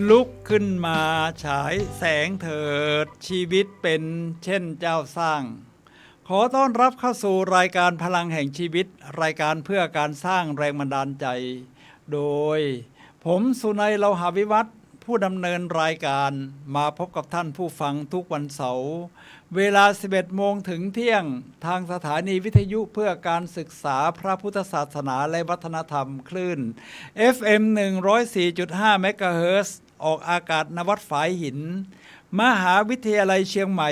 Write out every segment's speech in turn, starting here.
ลุกขึ้นมาฉายแสงเถิดชีวิตเป็นเช่นเจ้าสร้างขอต้อนรับเข้าสู่รายการพลังแห่งชีวิตรายการเพื่อการสร้างแรงบันดาลใจโดยผมสุนัยเลาหาวิวัฒน์ผู้ดำเนินรายการมาพบกับท่านผู้ฟังทุกวันเสาร์เวลา 11 โมงถึงเที่ยงทางสถานีวิทยุเพื่อการศึกษาพระพุทธศาสนาและวัฒนธรรมคลื่น FM 104.5 เมกะเฮิรตซ์ออกอากาศณวัดฝายหินมหาวิทยาลัยเชียงใหม่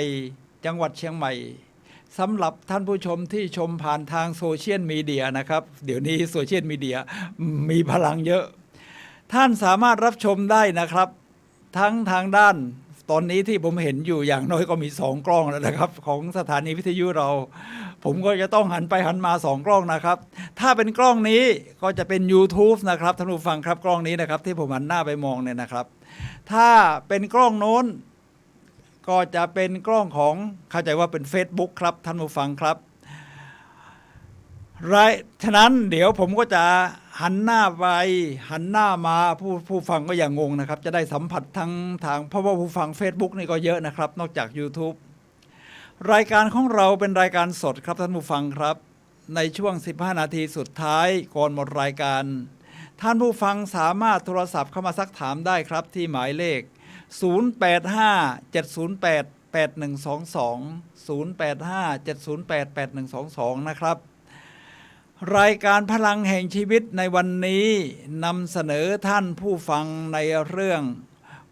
จังหวัดเชียงใหม่สำหรับท่านผู้ชมที่ชมผ่านทางโซเชียลมีเดียนะครับเดี๋ยวนี้โซเชียลมีเดียมีพลังเยอะท่านสามารถรับชมได้นะครับทั้งทางด้านตอนนี้ที่ผมเห็นอยู่อย่างน้อยก็มี2 กล้องแล้วนะครับของสถานีวิทยุเราผมก็จะต้องหันไปหันมา2 กล้องนะครับถ้าเป็นกล้องนี้ก็จะเป็น YouTube นะครับท่านผู้ฟังครับกล้องนี้นะครับที่ผมหันหน้าไปมองเนี่ยนะครับถ้าเป็นกล้องโน้นก็จะเป็นกล้องของเข้าใจว่าเป็น Facebook ครับท่านผู้ฟังครับฉะนั้นเดี๋ยวผมก็จะหันหน้าไปหันหน้ามาผู้ฟังก็อย่างงงนะครับจะได้สัมผัสทั้งทางเพราะว่าผู้ฟัง Facebook นี่ก็เยอะนะครับนอกจาก YouTube รายการของเราเป็นรายการสดครับท่านผู้ฟังครับในช่วง15 นาทีสุดท้ายก่อนหมดรายการท่านผู้ฟังสามารถโทรศัพท์เข้ามาซักถามได้ครับที่หมายเลข0857088122 นะครับรายการพลังแห่งชีวิตในวันนี้นำเสนอท่านผู้ฟังในเรื่อง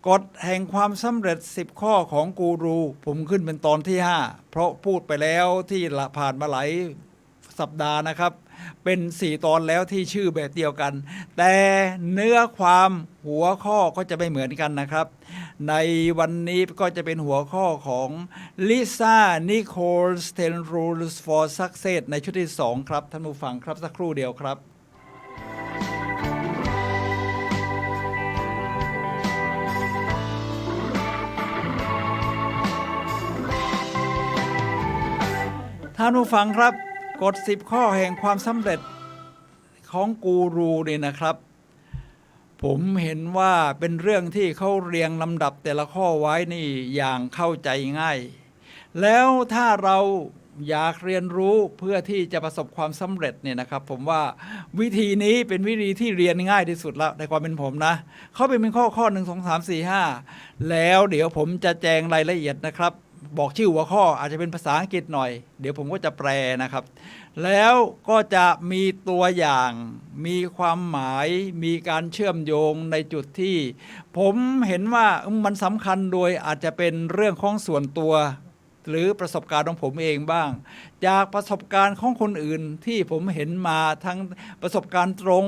กฎแห่งความสำเร็จ10 ข้อของกูรูผมขึ้นเป็นตอนที่5เพราะพูดไปแล้วที่ผ่านมาหลายสัปดาห์นะครับเป็น4 ตอนแล้วที่ชื่อแบบเดียวกันแต่เนื้อความหัวข้อก็จะไม่เหมือนกันนะครับในวันนี้ก็จะเป็นหัวข้อของ Lisa Nichols 10 Rules for Success ในชุดที่2ครับท่านผู้ฟังครับสักครู่เดียวครับท่านผู้ฟังครับกฎ10 ข้อแห่งความสำเร็จของกูรูนี่นะครับผมเห็นว่าเป็นเรื่องที่เขาเรียงลำดับแต่ละข้อไว้นี่อย่างเข้าใจง่ายแล้วถ้าเราอยากเรียนรู้เพื่อที่จะประสบความสำเร็จเนี่ยนะครับผมว่าวิธีนี้เป็นวิธีที่เรียนง่ายที่สุดแล้วในความเป็นผมนะเขาเป็นข้อ1 2 3 4 5แล้วเดี๋ยวผมจะแจงรายละเอียดนะครับบอกชื่อหัวข้ออาจจะเป็นภาษาอังกฤษหน่อยเดี๋ยวผมก็จะแปลนะครับแล้วก็จะมีตัวอย่างมีความหมายมีการเชื่อมโยงในจุดที่ผมเห็นว่ามันสำคัญโดยอาจจะเป็นเรื่องของส่วนตัวหรือประสบการณ์ของผมเองบ้างจากประสบการณ์ของคนอื่นที่ผมเห็นมาทั้งประสบการณ์ตรง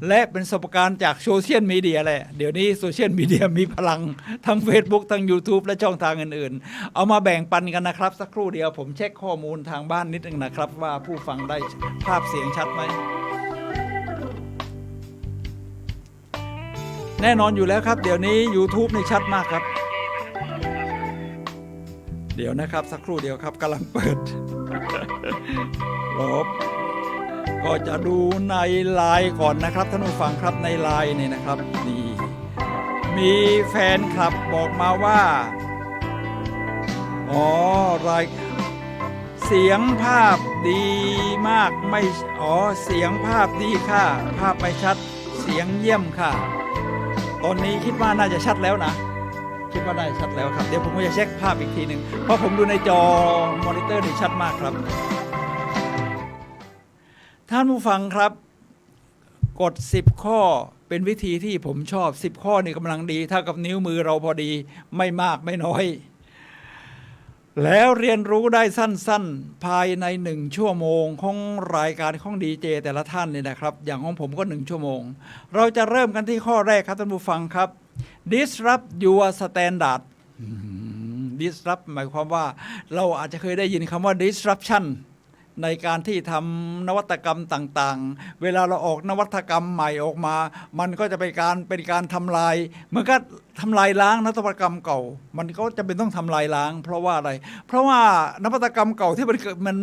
และเป็นประสบการณ์จากโซเชียลมีเดียแหละเดี๋ยวนี้โซเชียลมีเดียมีพลังทั้ง Facebook ทั้ง YouTube และช่องทางอื่นๆเอามาแบ่งปันกันนะครับสักครู่เดียวผมเช็คข้อมูลทางบ้านนิดนึงนะครับว่าผู้ฟังได้ภาพเสียงชัดไหมแน่นอนอยู่แล้วครับเดี๋ยวนี้ YouTube นี่ชัดมากครับเดี๋ยวนะครับสักครู่เดียวครับกำลังเปิดลบก็จะดูในไลน์ก่อนนะครับท่านผู้ฟังครับในไลน์นี่นะครับนี่มีแฟนคลับบอกมาว่าเสียงภาพดีมากไม่เสียงภาพดีค่ะภาพไม่ชัดเสียงเยี่ยมค่ะตอนนี้คิดว่าน่าจะชัดแล้วนะคิดว่าได้ชัดแล้วครับเดี๋ยวผมจะเช็คภาพอีกทีหนึ่งเพราะผมดูในจอมอนิเตอร์นี่ชัดมากครับท่านผู้ฟังครับกฎ10 ข้อเป็นวิธีที่ผมชอบ10 ข้อนี่กำลังดีเท่ากับนิ้วมือเราพอดีไม่มากไม่น้อยแล้วเรียนรู้ได้สั้นๆภายใน1 ชั่วโมงของรายการของดีเจแต่ละท่านนี่นะครับอย่างของผมก็1 ชั่วโมงเราจะเริ่มกันที่ข้อแรกครับท่านผู้ฟังครับ disrupt your standard disrupt หมายความว่าเราอาจจะเคยได้ยินคำว่า disruptionในการที่ทำนวัตกรรมต่างๆเวลาเราออกนวัตกรรมใหม่ออกมามันก็จะเป็นการทำลายเหมือนกับทำลายล้างนวัตกรรมเก่ามันก็จะเป็นต้องทำลายล้างเพราะว่าอะไรเพราะว่านวัตกรรมเก่าที่มัน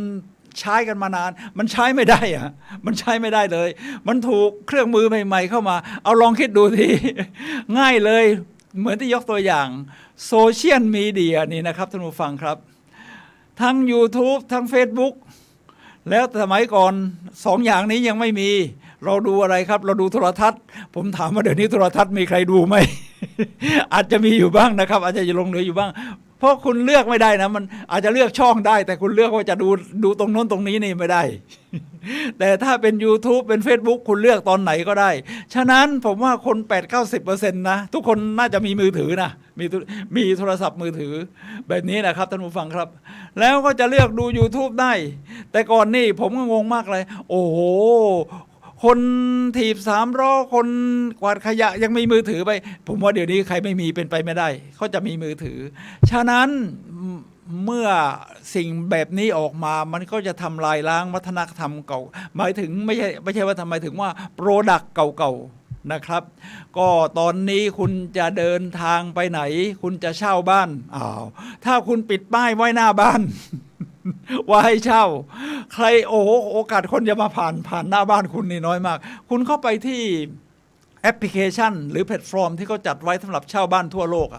ใช้กันมานานมันใช้ไม่ได้อะมันใช้ไม่ได้เลยมันถูกเครื่องมือใหม่ๆเข้ามาเอาลองคิดดูทีง่ายเลยเหมือนที่ยกตัวอย่างโซเชียลมีเดียนี่นะครับท่านผู้ฟังครับทั้ง YouTube ทั้ง Facebook แล้วสมัยก่อนสองอย่างนี้ยังไม่มีเราดูอะไรครับเราดูโทรทัศน์ผมถามว่าเดี๋ยวนี้โทรทัศน์มีใครดูไหม อาจจะมีอยู่บ้างนะครับอาจจะลงเหลืออยู่บ้างเพราะคุณเลือกไม่ได้นะมันอาจจะเลือกช่องได้แต่คุณเลือกว่าจะดูตรงโน้นตรงนี้นี่ไม่ได้ แต่ถ้าเป็น YouTube เป็น Facebook คุณเลือกตอนไหนก็ได้ฉะนั้นผมว่าคน 8-90% นะทุกคนน่าจะมีมือถือนะมีโทรศัพท์มือถือแบบนี้นะครับท่านผู้ฟังครับแล้วก็จะเลือกดู YouTube ได้แต่ก่อนนี่ผมก็งงมากเลยโอ้โหคนถีบ3 ล้อคนกวาดขยะยังมีมือถือไปผมว่าเดี๋ยวนี้ใครไม่มีเป็นไปไม่ได้เขาจะมีมือถือฉะนั้นเมื่อสิ่งแบบนี้ออกมามันก็จะทำลายล้างวัฒนธรรมเก่าหมายถึงไม่ใช่ว่าทำไมถึงว่าโปรดักต์เก่าๆนะครับก็ตอนนี้คุณจะเดินทางไปไหนคุณจะเช่าบ้านถ้าคุณปิดป้ายไว้หน้าบ้าน ว่าให้เช่าใครโอกาสคนจะมาผ่านหน้าบ้านคุณนี่น้อยมากคุณเข้าไปที่แอปพลิเคชันหรือแพลตฟอร์มที่เขาจัดไว้สำหรับเช่าบ้านทั่วโลก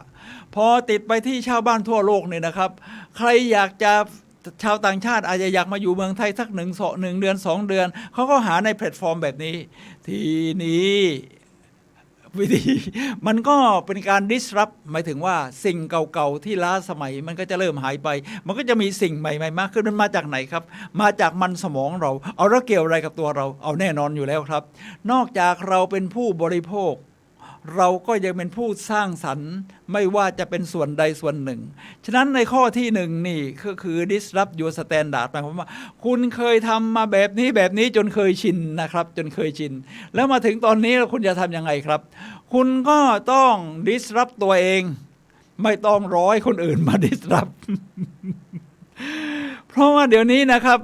พอติดไปที่เช่าบ้านทั่วโลกเนี่ยนะครับใครอยากจะชาวต่างชาติอาจจะอยากมาอยู่เมืองไทยสัก1 เดือน 2 เดือนเขาก็หาในแพลตฟอร์มแบบนี้ทีนี้วิธีมันก็เป็นการ disrupt หมายถึงว่าสิ่งเก่าๆที่ล้าสมัยมันก็จะเริ่มหายไปมันก็จะมีสิ่งใหม่ๆมากขึ้นมันมาจากไหนครับมาจากมันสมองเราเอาแล้วเกี่ยวอะไรกับตัวเราเอาแน่นอนอยู่แล้วครับนอกจากเราเป็นผู้บริโภคเราก็ยังเป็นผู้สร้างสรรค์ไม่ว่าจะเป็นส่วนใดส่วนหนึ่งฉะนั้นในข้อที่หนึ่งนี่ก็คือ disrupt your standard หมายความว่าคุณเคยทำมาแบบนี้จนเคยชินนะครับจนเคยชินแล้วมาถึงตอนนี้คุณจะทำยังไงครับคุณก็ต้อง disrupt ตัวเองไม่ต้องรอให้คนอื่นมา disrupt เพราะว่าเดี๋ยวนี้นะครับ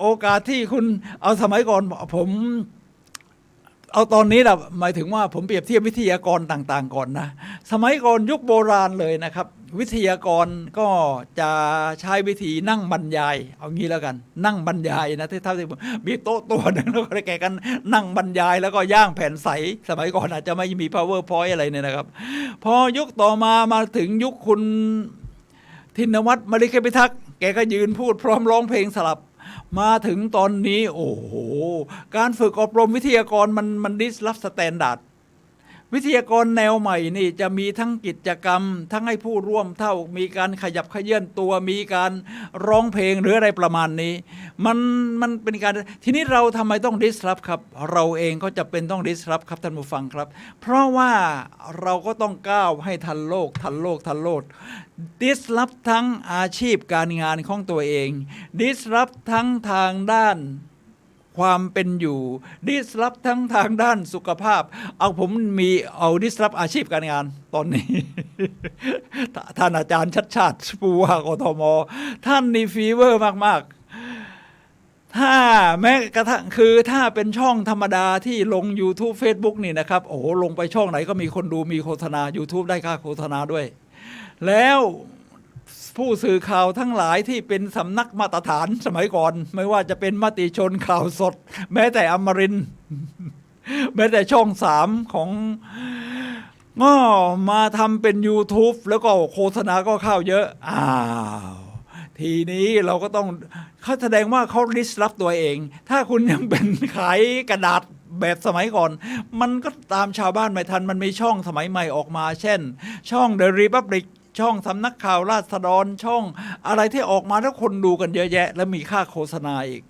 โอกาสที่คุณเอาสมัยก่อนผมเอาตอนนี้แหละหมายถึงว่าผมเปรียบเทียบวิทยากรต่างๆก่อนนะสมัยก่อนยุคโบราณเลยนะครับวิทยากรก็จะใช้วิธีนั่งบรรยายเอางี้แล้วกันนั่งบรรยายนะที่ท่านมีโต๊ะตัวหนึ่งแล้วก็แกกันนั่งบรรยายแล้วก็ย่างแผ่นใสสมัยก่อนอาจจะไม่มี PowerPoint อะไรเนี่ยนะครับพอยุคต่อมาถึงยุคคุณธินวัฒน์ มฤคพิทักษ์แกก็ยืนพูดพร้อมร้องเพลงสลับมาถึงตอนนี้โอ้โหการฝึกอบรมวิทยากรมันดิสรับสแตนดาร์ดวิทยากรแนวใหม่นี่จะมีทั้งกิจกรรมทั้งให้ผู้ร่วมเท่ามีการขยับเขยื่อนตัวมีการร้องเพลงหรืออะไรประมาณนี้มันเป็นการทีนี้เราทำไมต้องดิสรับครับเราเองก็จะเป็นต้องดิสรับครับท่านผู้ฟังครับเพราะว่าเราก็ต้องก้าวให้ทันโลกดิสรับทั้งอาชีพการงานของตัวเองดิสรับทั้งทางด้านความเป็นอยู่ดิสรับทั้งทางด้านสุขภาพผมเอาดิสรับอาชีพการงานตอนนี้ ท่านอาจารย์ชัดชาติผู้ว่ากทมท่านนี่ฟีเวอร์มากๆถ้าแม้กระทั่งคือถ้าเป็นช่องธรรมดาที่ลง YouTube Facebook นี่นะครับโอ้โหลงไปช่องไหนก็มีคนดูมีโฆษณา YouTube ได้ค่าโฆษณาด้วยแล้วผู้สื่อข่าวทั้งหลายที่เป็นสำนักมาตรฐานสมัยก่อนไม่ว่าจะเป็นมติชนข่าวสดแม้แต่อมรินทร์แม้แต่ช่อง3ของก็มาทำเป็น YouTube แล้วก็โฆษณาก็เข้าเยอะทีนี้เราก็ต้องเขาแสดงว่าเขาดิสรับตัวเองถ้าคุณยังเป็นขายกระดาษแบบสมัยก่อนมันก็ตามชาวบ้านไม่ทันมันมีช่องสมัยใหม่ออกมาเช่นช่อง The Republic ช่องสำนักข่าวราษฎรช่องอะไรที่ออกมาแล้วคนดูกันเยอะแยะและมีค่าโฆษณาอีก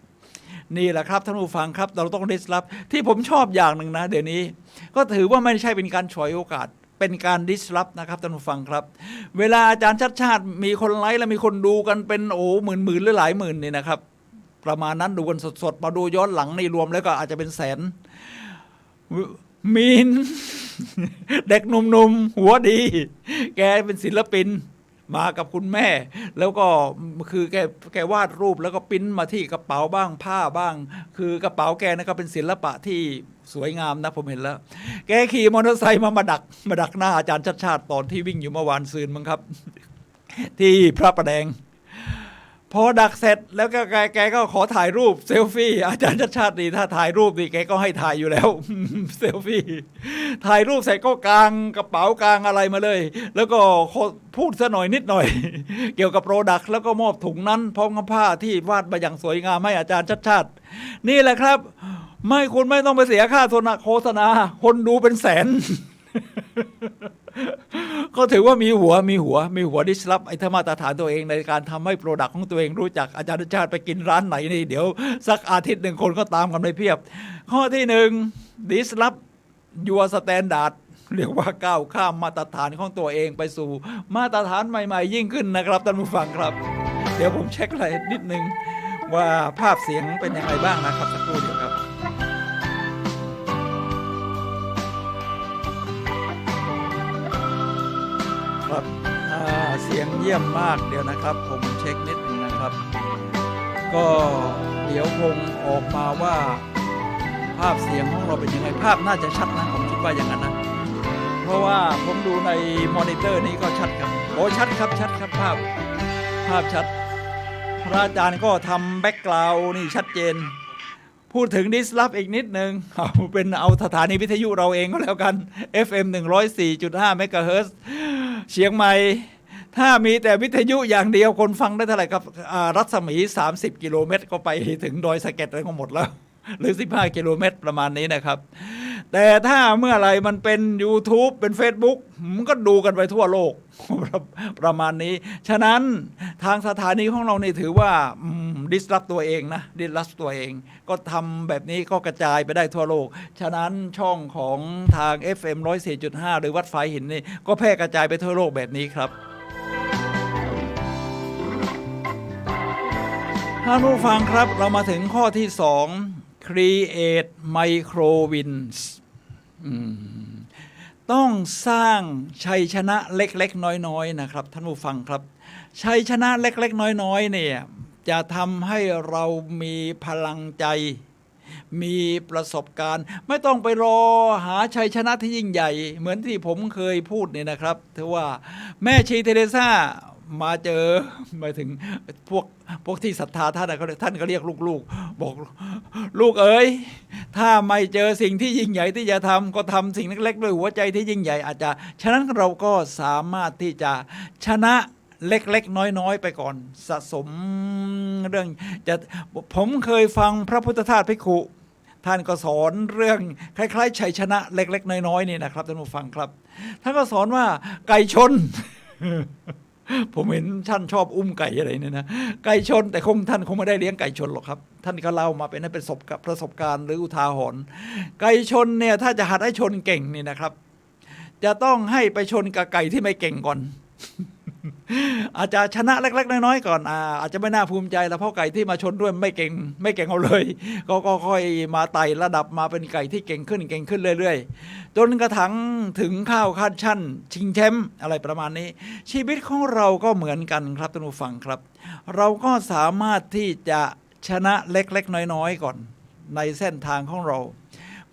นี่แหละครับท่านผู้ฟังครับเราต้องดิสรับที่ผมชอบอย่างหนึ่งนะเดี๋ยวนี้ก็ถือว่าไม่ใช่เป็นการฉวยโอกาสเป็นการดิสรับนะครับท่านผู้ฟังครับเวลาอาจารย์ชัดชาติมีคนไลค์และมีคนดูกันเป็นหมื่นหรือหลายหมื่นนี่นะครับประมาณนั้นดูกันสดๆมาดูย้อนหลังในรวมแล้วก็อาจจะเป็นแสนมีน เด็กหนุ่มๆหัวดีแกเป็นศิลปินมากับคุณแม่แล้วก็คือแกวาดรูปแล้วก็ปิ้นมาที่กระเป๋าบ้างผ้าบ้างคือกระเป๋าแกนะครับเป็นศิลปะที่สวยงามนะผมเห็นแล้วแกขี่มอเตอร์ไซค์มาดักหน้าอาจารย์ชัดชาติตอนที่วิ่งอยู่เมื่อวานซืนมั้งครับ ที่พระประแดง พอดักเสร็จแล้วก็แกก็ขอถ่ายรูปเซลฟี่อาจารย์ชัดชาติดีถ้าถ่ายรูปนี่แกก็ให้ถ่ายอยู่แล้ว เซลฟี่ถ่ายรูปเสร็จก็กางกระเป๋ากางอะไรมาเลย แล้วก็พูดซะหน่อยนิดหน่อย เกี่ยวกับโปรดักต์แล้วก็มอบถุงนั้นพร้อมกับผ้าที่วาดมาอย่างสวยงามให้อาจารย์ชัดชาตินี่แหละครับคุณไม่ต้องไปเสียค่าโฆษณาคนดูเป็นแสน ก็ถือว่ามีหัวดิสรับไอ้ธรรมาตรฐานตัวเองในการทำให้โปรดักต์ของตัวเองรู้จักอาจารย์ชาติไปกินร้านไหนนี่เดี๋ยวสักอาทิตย์หนึ่งคนก็ตามกันไปเพียบข้อที่หนึ่งดิสรับยัวสแตนดาร์ดเรียกว่าก้าวข้ามมาตรฐานของตัวเองไปสู่มาตรฐานใหม่ๆยิ่งขึ้นนะครับท่านผู้ฟังครับเดี๋ยวผมเช็คอะไรนิดนึงว่าภาพเสียงเป็นยังไงบ้างนะครับสักครู่เดียวครับเสียงเยี่ยมมากเดี๋ยวนะครับผมเช็คนิดนึงนะครับก็เดี๋ยวคงออกมาว่าภาพเสียงของเราเป็นยังไงภาพน่าจะชัดนะผมคิดว่าอย่างนั้นนะเพราะว่าผมดูในมอนิเตอร์นี้ก็ชัดครับโอ้ชัดครับภาพชัดพระอาจารย์ก็ทำแบ็กกราวด์นี่ชัดเจนพูดถึงดิสรับอีกนิดนึงเอาสถานีวิทยุเราเองก็แล้วกัน FM 104.5 เมกะเฮิรตซ์เชียงใหม่ถ้ามีแต่วิทยุอย่างเดียวคนฟังได้เท่าไหร่ครับรัศมี30กิโลเมตรก็ไปถึงดอยสะเก็ดอะไรก็หมดแล้วหรือ15กิโลเมตรประมาณนี้นะครับแต่ถ้าเมื่อไหร่มันเป็น YouTube เป็น Facebook มันก็ดูกันไปทั่วโลกประมาณนี้ฉะนั้นทางสถานีของเรานี่ถือว่าดิสรับตัวเองนะดิสรับตัวเองก็ทำแบบนี้ก็กระจายไปได้ทั่วโลกฉะนั้นช่องของทาง FM 104.5 หรือวัดฝายหินนี่ก็แพร่กระจายไปทั่วโลกแบบนี้ครับท่านผู้ฟังครับเรามาถึงข้อที่2 create microwins ต้องสร้างชัยชนะเล็กๆน้อยๆนะครับท่านผู้ฟังครับชัยชนะเล็กๆน้อยๆเนี่ยจะทำให้เรามีพลังใจมีประสบการณ์ไม่ต้องไปรอหาชัยชนะที่ยิ่งใหญ่เหมือนที่ผมเคยพูดเนี่ยนะครับถือว่าแม่ชีเทเรซามาเจอมาถึงพวกที่ศรัทธาท่านก็เรียกลูกๆบอกลูกเอ๋ยถ้าไม่เจอสิ่งที่ยิ่งใหญ่ที่จะทำก็ทำสิ่งเล็กๆด้วยหัวใจที่ยิ่งใหญ่อาจจะฉะนั้นเราก็สามารถที่จะชนะเล็กๆน้อยๆไปก่อนสะสมเรื่องผมเคยฟังพระพุทธทาสภิกขุท่านก็สอนเรื่องคล้ายๆชัยชนะเล็กๆน้อยๆนี่นะครับท่านผู้ฟังครับท่านก็สอนว่าไก่ชน ผมเห็นท่านชอบอุ้มไก่อะไรเนี่ยนะไก่ชนแต่ท่านคงไม่ได้เลี้ยงไก่ชนหรอกครับท่านก็เล่ามาเป็นประสบการณ์หรืออุทาหรณ์ไก่ชนเนี่ยถ้าจะหัดให้ชนเก่งนี่นะครับจะต้องให้ไปชนกับไก่ที่ไม่เก่งก่อน อาจจะชนะเล็กๆน้อยๆก่อนอาจจะไม่น่าภูมิใจแล้วเพราะไก่ที่มาชนด้วยไม่เก่งเอาเลยก็ค่อยมาไต่ระดับมาเป็นไก่ที่เก่งขึ้นเรื่อยๆจนกระทั่งถึงข้าวขั้นชั้นชิงแชมป์อะไรประมาณนี้ชีวิตของเราก็เหมือนกันครับท่านผู้ฟังครับเราก็สามารถที่จะชนะเล็กๆน้อยๆก่อนในเส้นทางของเรา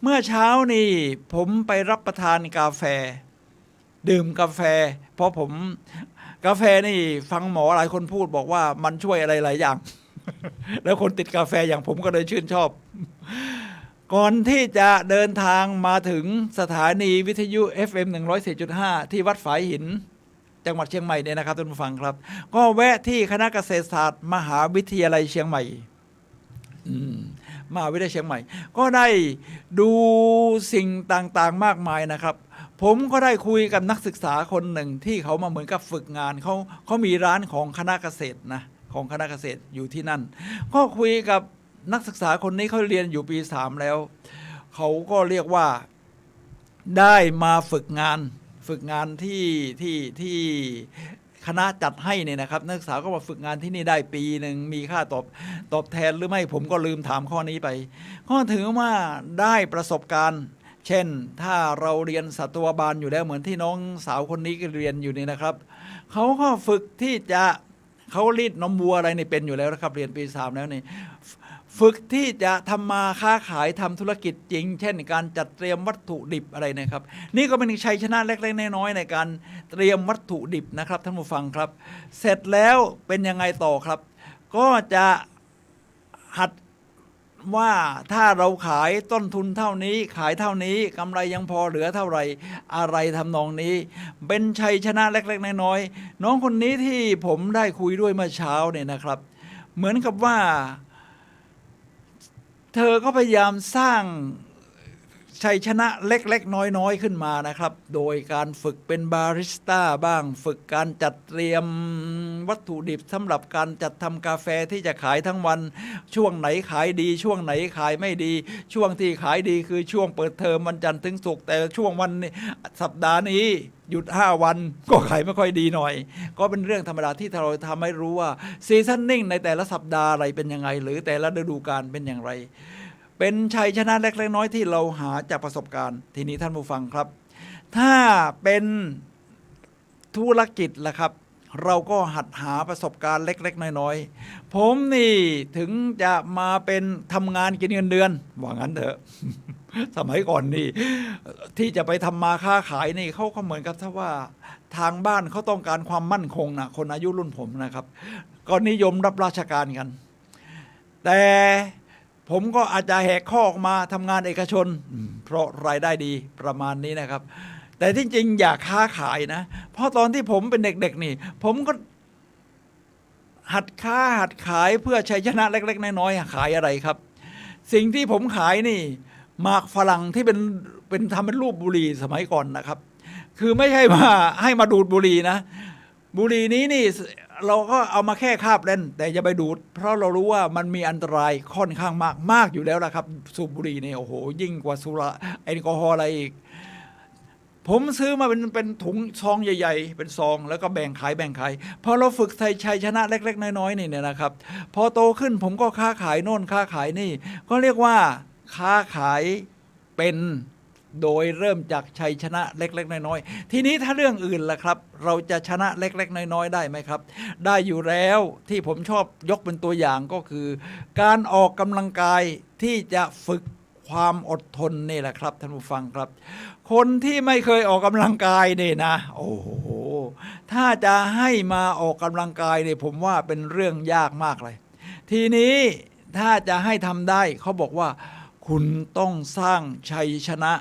เมื่อเช้านี่ผมไปรับประทานกาแฟดื่มกาแฟเพราะผมกาแฟนี่ฟังหมอหลายคนพูดบอกว่ามันช่วยอะไรหลายอย่าง แล้วคนติดกาแฟอย่างผมก็เลยชื่นชอบก่อนที่จะเดินทางมาถึงสถานีวิทยุ FM 104.5 ที่วัดฝายหินจังหวัดเชียงใหม่เนี่ยนะครับท่านผู้ฟังครับก็แวะที่คณะเกษตรศาสตร์มหาวิทยาลัยเชียงใหม่มหาวิทยาลัยเชียงใหม่ก็ได้ดูสิ่งต่างๆมากมายนะครับผมก็ได้คุยกับนักศึกษาคนหนึ่งที่เขามาเหมือนกับฝึกงานเขามีร้านของคณะเกษตรนะของคณะเกษตรอยู่ที่นั่นก็คุยกับนักศึกษาคนนี้เขาเรียนอยู่ปี3แล้วเขาก็เรียกว่าได้มาฝึกงานที่คณะจัดให้เนี่ยนะครับนักศึกษาก็มาฝึกงานที่นี่ได้ปีหนึ่งมีค่าตอบแทนหรือไม่ผมก็ลืมถามข้อนี้ไปก็ถือว่าได้ประสบการณ์เช่นถ้าเราเรียนสัตวบาลอยู่แล้วเหมือนที่น้องสาวคนนี้ก็เรียนอยู่นี่นะครับเขาก็ฝึกที่จะเขารีดนมวัวอะไรนี่เป็นอยู่แล้วนะครับเรียนปี3แล้วนี่ฝึกที่จะทำมาค้าขายทำธุรกิจจริงเช่นการจัดเตรียมวัตถุดิบอะไรนะครับนี่ก็เป็นชัยชนะเล็กๆน้อยๆในการเตรียมวัตถุดิบนะครับท่านผู้ฟังครับเสร็จแล้วเป็นยังไงต่อครับ ก็จะหัดว่าถ้าเราขายต้นทุนเท่านี้ขายเท่านี้กำไรยังพอเหลือเท่าไหร่อะไรทำนองนี้เป็นชัยชนะเล็กๆน้อยๆน้องคนนี้ที่ผมได้คุยด้วยเมื่อเช้าเนี่ยนะครับเหมือนกับว่าเธอก็พยายามสร้างชัยชนะเล็กๆน้อยๆขึ้นมานะครับโดยการฝึกเป็นบาริสต้าบ้างฝึกการจัดเตรียมวัตถุดิบสำหรับการจัดทำกาแฟที่จะขายทั้งวันช่วงไหนขายดีช่วงไหนขายไม่ดีช่วงที่ขายดีคือช่วงเปิดเทอมวันจันทร์ถึงศุกร์แต่ช่วงวันสัปดาห์นี้หยุด5 วันก็ขายไม่ค่อยดีหน่อยก็เป็นเรื่องธรรมดาที่เราทำให้รู้ว่าซีซั่นนิ่งในแต่ละสัปดาห์อะไรเป็นยังไงหรือแต่ละฤดูกาลเป็นอย่างไรเป็นชัยชนะเล็กๆน้อยๆที่เราหาจากประสบการณ์ทีนี้ท่านผู้ฟังครับถ้าเป็นธุรกิจล่ะครับเราก็หัดหาประสบการณ์เล็กๆน้อยๆผมนี่ถึงจะมาเป็นทำงานกินเงินเดือนว่างั้นเถอะ สมัยก่อนนี่ที่จะไปทำมาค้าขายนี่เขาก็เหมือนกับถ้าว่าทางบ้านเขาต้องการความมั่นคงนะคนอายุรุ่นผมนะครับก็นิยมรับราชการกันแต่ผมก็อาจจะแหกข้อออกมาทำงานเอกชนเพราะรายได้ดีประมาณนี้นะครับแต่ที่จริงอยากค้าขายนะเพราะตอนที่ผมเป็นเด็กๆนี่ผมก็หัดค้าหัดขายเพื่อชัยชนะเล็กๆน้อยๆขายอะไรครับสิ่งที่ผมขายนี่หมากฝรั่งที่เป็นทำเป็นรูปบุหรี่สมัยก่อนนะครับคือไม่ใช่ว่าให้มาดูดบุหรี่นะบุหรี่นี้นี่เราก็เอามาแค่คาบเล่นแต่อย่าไปดูดเพราะเรารู้ว่ามันมีอันตรายค่อนข้างมากอยู่แล้วนะครับสูบบุหรี่เนี่ยโอ้โหยิ่งกว่าสุราแอลกอฮอล์อะไรอีกผมซื้อมาเป็นถุงซองใหญ่ๆเป็นซองแล้วก็แบ่งขายพอเราฝึกชัยชนะเล็กๆน้อยๆนี่เนี่ยนะครับพอโตขึ้นผมก็ค้าขายโน่นค้าขายนี่ก็เรียกว่าค้าขายเป็นโดยเริ่มจากชัยชนะเล็กๆน้อยๆทีนี้ถ้าเรื่องอื่นล่ะครับเราจะชนะเล็กๆน้อยๆได้ไหมครับได้อยู่แล้วที่ผมชอบยกเป็นตัวอย่างก็คือการออกกำลังกายที่จะฝึกความอดทนนี่แหละครับท่านผู้ฟังครับคนที่ไม่เคยออกกำลังกายนี่นะโอ้โหถ้าจะให้มาออกกำลังกายเนี่ยผมว่าเป็นเรื่องยากมากเลยทีนี้ถ้าจะให้ทำได้เขาบอกว่าคุณต้องสร้างชัยชนะ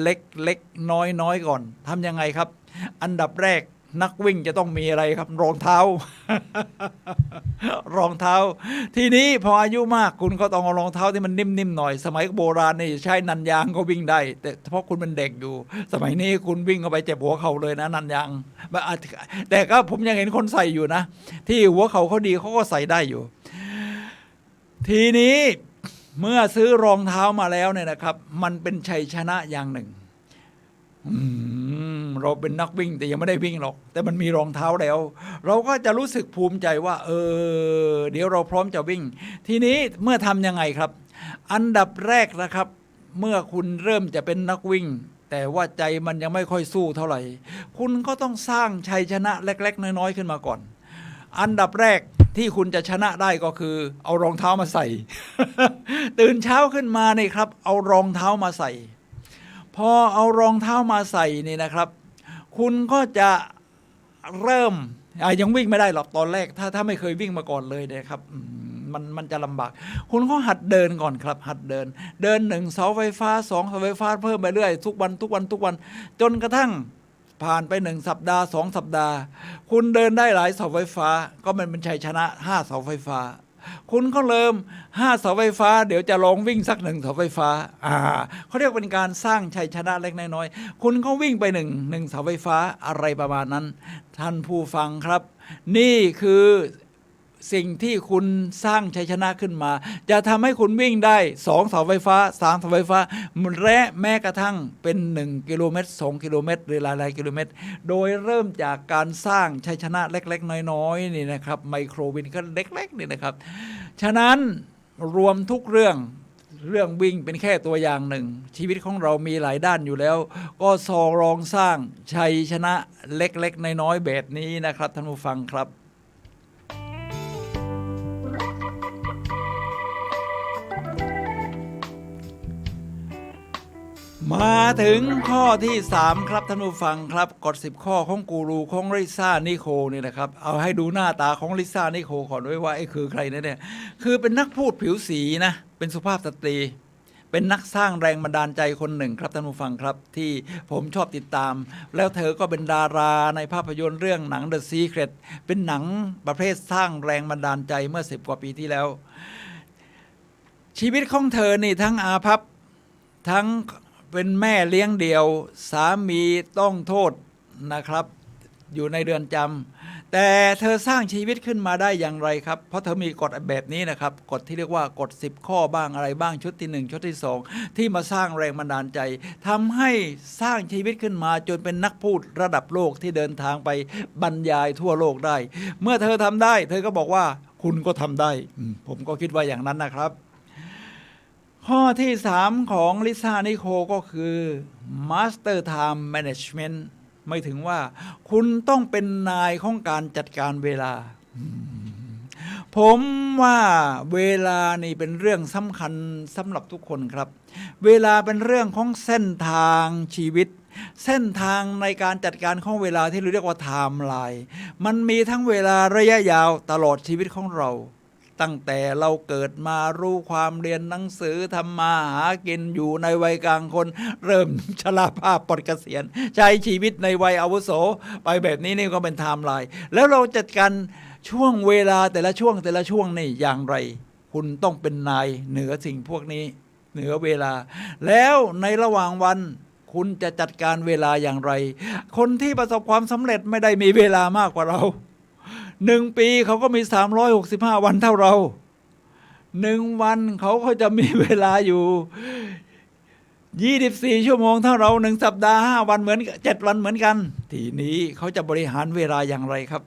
เล็กๆน้อยๆก่อนทำยังไงครับอันดับแรกนักวิ่งจะต้องมีอะไรครับรองเท้า รองเท้าทีนี้พออายุมากคุณก็ต้องเอารองเท้าที่มันนิ่มๆหน่อยสมัยโบราณนี่ใช้นันยางก็วิ่งได้แต่เพราะคุณเป็นเด็กอยู่สมัยนี้คุณวิ่งเข้าไปเจ็บหัวเข่าเลยนะนันยางแต่ก็ผมยังเห็นคนใส่อยู่นะที่หัวเข่าเขาดีเขาก็ใส่ได้อยู่ทีนี้เมื่อซื้อรองเท้ามาแล้วเนี่ยนะครับมันเป็นชัยชนะอย่างหนึ่งเราเป็นนักวิ่งแต่ยังไม่ได้วิ่งหรอกแต่มันมีรองเท้าแล้วเราก็จะรู้สึกภูมิใจว่าเดี๋ยวเราพร้อมจะวิ่งทีนี้เมื่อทำยังไงครับอันดับแรกนะครับเมื่อคุณเริ่มจะเป็นนักวิ่งแต่ว่าใจมันยังไม่ค่อยสู้เท่าไหร่คุณก็ต้องสร้างชัยชนะเล็กๆน้อยๆขึ้นมาก่อนอันดับแรกที่คุณจะชนะได้ก็คือเอารองเท้ามาใส่ ตื่นเช้าขึ้นมานี่ครับเอารองเท้ามาใส่พอเอารองเท้ามาใส่นี่นะครับคุณก็จะเริ่มยังวิ่งไม่ได้หรอกตอนแรกถ้าไม่เคยวิ่งมาก่อนเลยนะครับมันจะลำบากคุณก็หัดเดินก่อนครับหัดเดิน1 เสาไฟฟ้า2 เสาไฟฟ้าเพิ่มไปเรื่อยทุกวันจนกระทั่งผ่านไป1 สัปดาห์2 สัปดาห์คุณเดินได้หลายเสาไฟฟ้าก็มันเป็นชัยชนะ5 เสาไฟฟ้าคุณก็เริ่ม5 เสาไฟฟ้าเดี๋ยวจะลองวิ่งสัก1 เสาไฟฟ้าเขาเรียกเป็นการสร้างชัยชนะเล็กน้อยคุณก็วิ่งไป1 เสาไฟฟ้าอะไรประมาณนั้นท่านผู้ฟังครับนี่คือสิ่งที่คุณสร้างชัยชนะขึ้นมาจะทำให้คุณวิ่งได้2 เสาไฟฟ้า3 เสาไฟฟ้าและแม้กระทั่งเป็น1 กิโลเมตร2 กิโลเมตรหรือหลายๆกิโลเมตรโดยเริ่มจากการสร้างชัยชนะเล็กๆน้อยๆนี่นะครับไมโครวินก็เล็กๆนี่นะครับฉะนั้นรวมทุกเรื่องวิ่งเป็นแค่ตัวอย่างหนึ่งชีวิตของเรามีหลายด้านอยู่แล้วก็ลองสร้างชัยชนะเล็กๆน้อยๆแบบนี้นะครับท่านผู้ฟังครับ มาถึงข้อที่3ครับท่านผู้ฟังครับกฎ10ข้อของกูรูของลิซ่านิโคลเนี่ยนะครับเอาให้ดูหน้าตาของลิซ่านิโคลก่อนด้วยว่าไอ้คือใครเนี่ยคือเป็นนักพูดผิวสีนะเป็นสุภาพสตรีเป็นนักสร้างแรงบันดาลใจคนหนึ่งครับท่านผู้ฟังครับที่ผมชอบติดตามแล้วเธอก็เป็นดาราในภาพยนตร์เรื่องหนัง The Secret เป็นหนังประเภทสร้างแรงบันดาลใจเมื่อ10 กว่าปีที่แล้วชีวิตของเธอนี่ทั้งอาภัพทั้งเป็นแม่เลี้ยงเดี่ยวสามีต้องโทษนะครับอยู่ในเรือนจำแต่เธอสร้างชีวิตขึ้นมาได้อย่างไรครับเพราะเธอมีกฎแบบนี้นะครับกฎที่เรียกว่ากฎ10ข้อบ้างอะไรบ้างชุดที่1ชุดที่2ที่มาสร้างแรงบันดาลใจทำให้สร้างชีวิตขึ้นมาจนเป็นนักพูดระดับโลกที่เดินทางไปบรรยายทั่วโลกได้เมื่อเธอทำได้เธอก็บอกว่าคุณก็ทำได้ผมก็คิดว่าอย่างนั้นนะครับข้อที่3ของลิซ่านิโคลก็คือ Master Time Management ไม่ถึงว่าคุณต้องเป็นนายของการจัดการเวลาผมว่าเวลานี่เป็นเรื่องสำคัญสำหรับทุกคนครับเวลาเป็นเรื่องของเส้นทางชีวิตเส้นทางในการจัดการของเวลาที่เราเรียกว่าไทม์ไลน์มันมีทั้งเวลาระยะยาวตลอดชีวิตของเราตั้งแต่เราเกิดมารู้ความเรียนหนังสือทำมาหากินอยู่ในวัยกลางคนเริ่มชราภาพปลดเกษียณใช้ชีวิตในวัยอาวุโสไปแบบนี้นี่ก็เป็นไทม์ไลน์แล้วเราจัดการช่วงเวลาแต่ละช่วงนี่อย่างไรคุณต้องเป็นนายเหนือสิ่งพวกนี้เหนือเวลาแล้วในระหว่างวันคุณจะจัดการเวลาอย่างไรคนที่ประสบความสำเร็จไม่ได้มีเวลามากกว่าเรา1 ปีเขาก็มี365วันเท่าเรา1 วันเขาก็จะมีเวลาอยู่24 ชั่วโมงเท่าเรา1 สัปดาห์5 วันเหมือน7 วันเหมือนกันทีนี้เขาจะบริหารเวลาอย่างไรครับ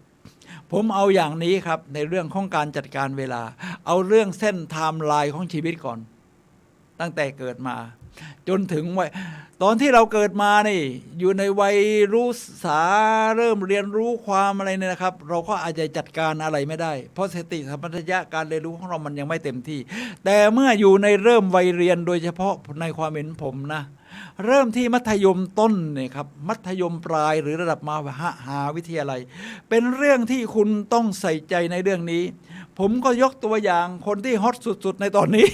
ผมเอาอย่างนี้ครับในเรื่องของการจัดการเวลาเอาเรื่องเส้นไทม์ไลน์ของชีวิตก่อนตั้งแต่เกิดมาจนถึงวัยตอนที่เราเกิดมานี่อยู่ในวัยรู้สาเริ่มเรียนรู้ความอะไรเนี่ยนะครับเราก็อาจจะจัดการอะไรไม่ได้เพราะสติสัมปชัญญะการเรียนรู้ของเรามันยังไม่เต็มที่แต่เมื่ออยู่ในเริ่มวัยเรียนโดยเฉพาะในความเห็นผมนะเริ่มที่มัธยมต้นเนี่ยครับมัธยมปลายหรือระดับมหาวิทยาลัยเป็นเรื่องที่คุณต้องใส่ใจในเรื่องนี้ผมก็ยกตัวอย่างคนที่ฮอตสุดๆในตอนนี้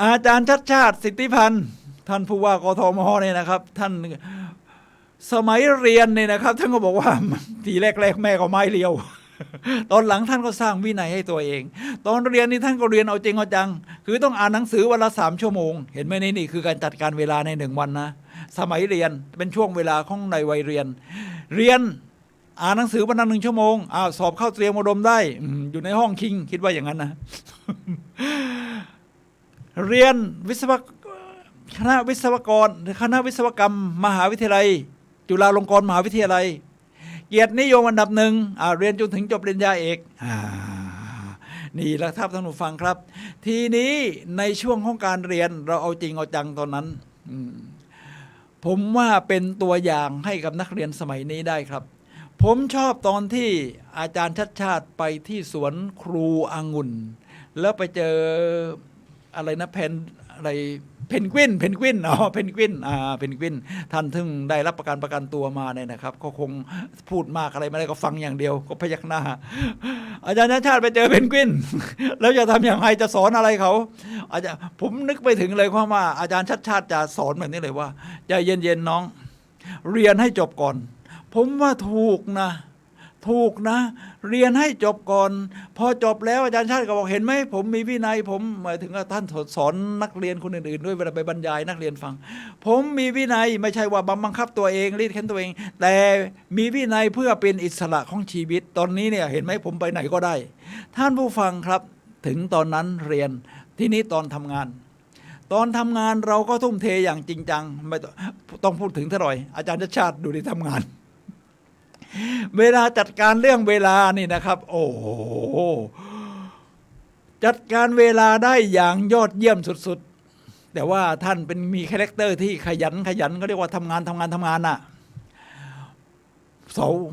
อาจารย์ชัดชาติสิทธิพันธ์ท่านผู้ว่ากทมเนี่ยนะครับท่านสมัยเรียนเนี่ยนะครับท่านก็บอกว่าทีแรกแม่ก็ไม้เรียว ตอนหลังท่านก็สร้างวินัยให้ตัวเองตอนเรียนนี่ท่านก็เรียนเอาจริงเอาจังคือต้องอ่านหนังสือวันละ3 ชั่วโมงเห็นไหมนี่คือการจัดการเวลาใน1 วันนะสมัยเรียนเป็นช่วงเวลาของในวัยเรียนอ่านหนังสือวันละ1 ชั่วโมงสอบเข้าเตรียมอุดมได้อยู่ในห้องคิงคิดว่าอย่างนั้นนะ เรียนคณะวิศวกรคณะวิศวกรรมมหาวิทยาลัยจุฬาลงกรณ์มหาวิทยาลัยเกียรตินิยมอันดับ1เรียนจนถึงจบปริญญาเอกนี่แหละครับท่านผู้ฟังครับทีนี้ในช่วงของการเรียนเราเอาจริงเอาจังตอนนั้นผมว่าเป็นตัวอย่างให้กับนักเรียนสมัยนี้ได้ครับผมชอบตอนที่อาจารย์ชัดชาติไปที่สวนครูองุ่นแล้วไปเจออะไรนะเพนกวินเพนกวินท่านถึงได้รับประกันตัวมาเนี่ยนะครับก็คงพูดมากอะไรไม่ได้ก็ฟังอย่างเดียวก็พยักหน้าอาจารย์ชัดชาติไปเจอเพนกวินแล้วจะทำอย่างไรจะสอนอะไรเขาอาจารย์ผมนึกไปถึงเลยว่าอาจารย์ชัดชาติจะสอนแบบนี้เลยว่าใจเย็นๆน้องเรียนให้จบก่อนผมว่าถูกนะเรียนให้จบก่อนพอจบแล้วอาจารย์ชาติก็บอกเห็นไหมผมมีวินัยผมหมายถึงว่าท่านสอนนักเรียนคนอื่นๆด้วยเวลาไปบรรยายนักเรียนฟังผมมีวินัยไม่ใช่ว่าบังคับตัวเองรีดเข็นตัวเองแต่มีวินัยเพื่อเป็นอิสระของชีวิตตอนนี้เนี่ยเห็นไหมผมไปไหนก็ได้ท่านผู้ฟังครับถึงตอนนั้นเรียนที่นี้ตอนทำงานเราก็ทุ่มเทอย่างจริงจังไม่ต้องพูดถึงเท่าไหร่อาจารย์ชาติดูดิทำงานเวลาจัดการเรื่องเวลานี่นะครับโอ้โหจัดการเวลาได้อย่างยอดเยี่ยมสุดๆแต่ว่าท่านเป็นมีคาแรคเตอร์ที่ขยันก็เรียกว่าทำงานน่ะ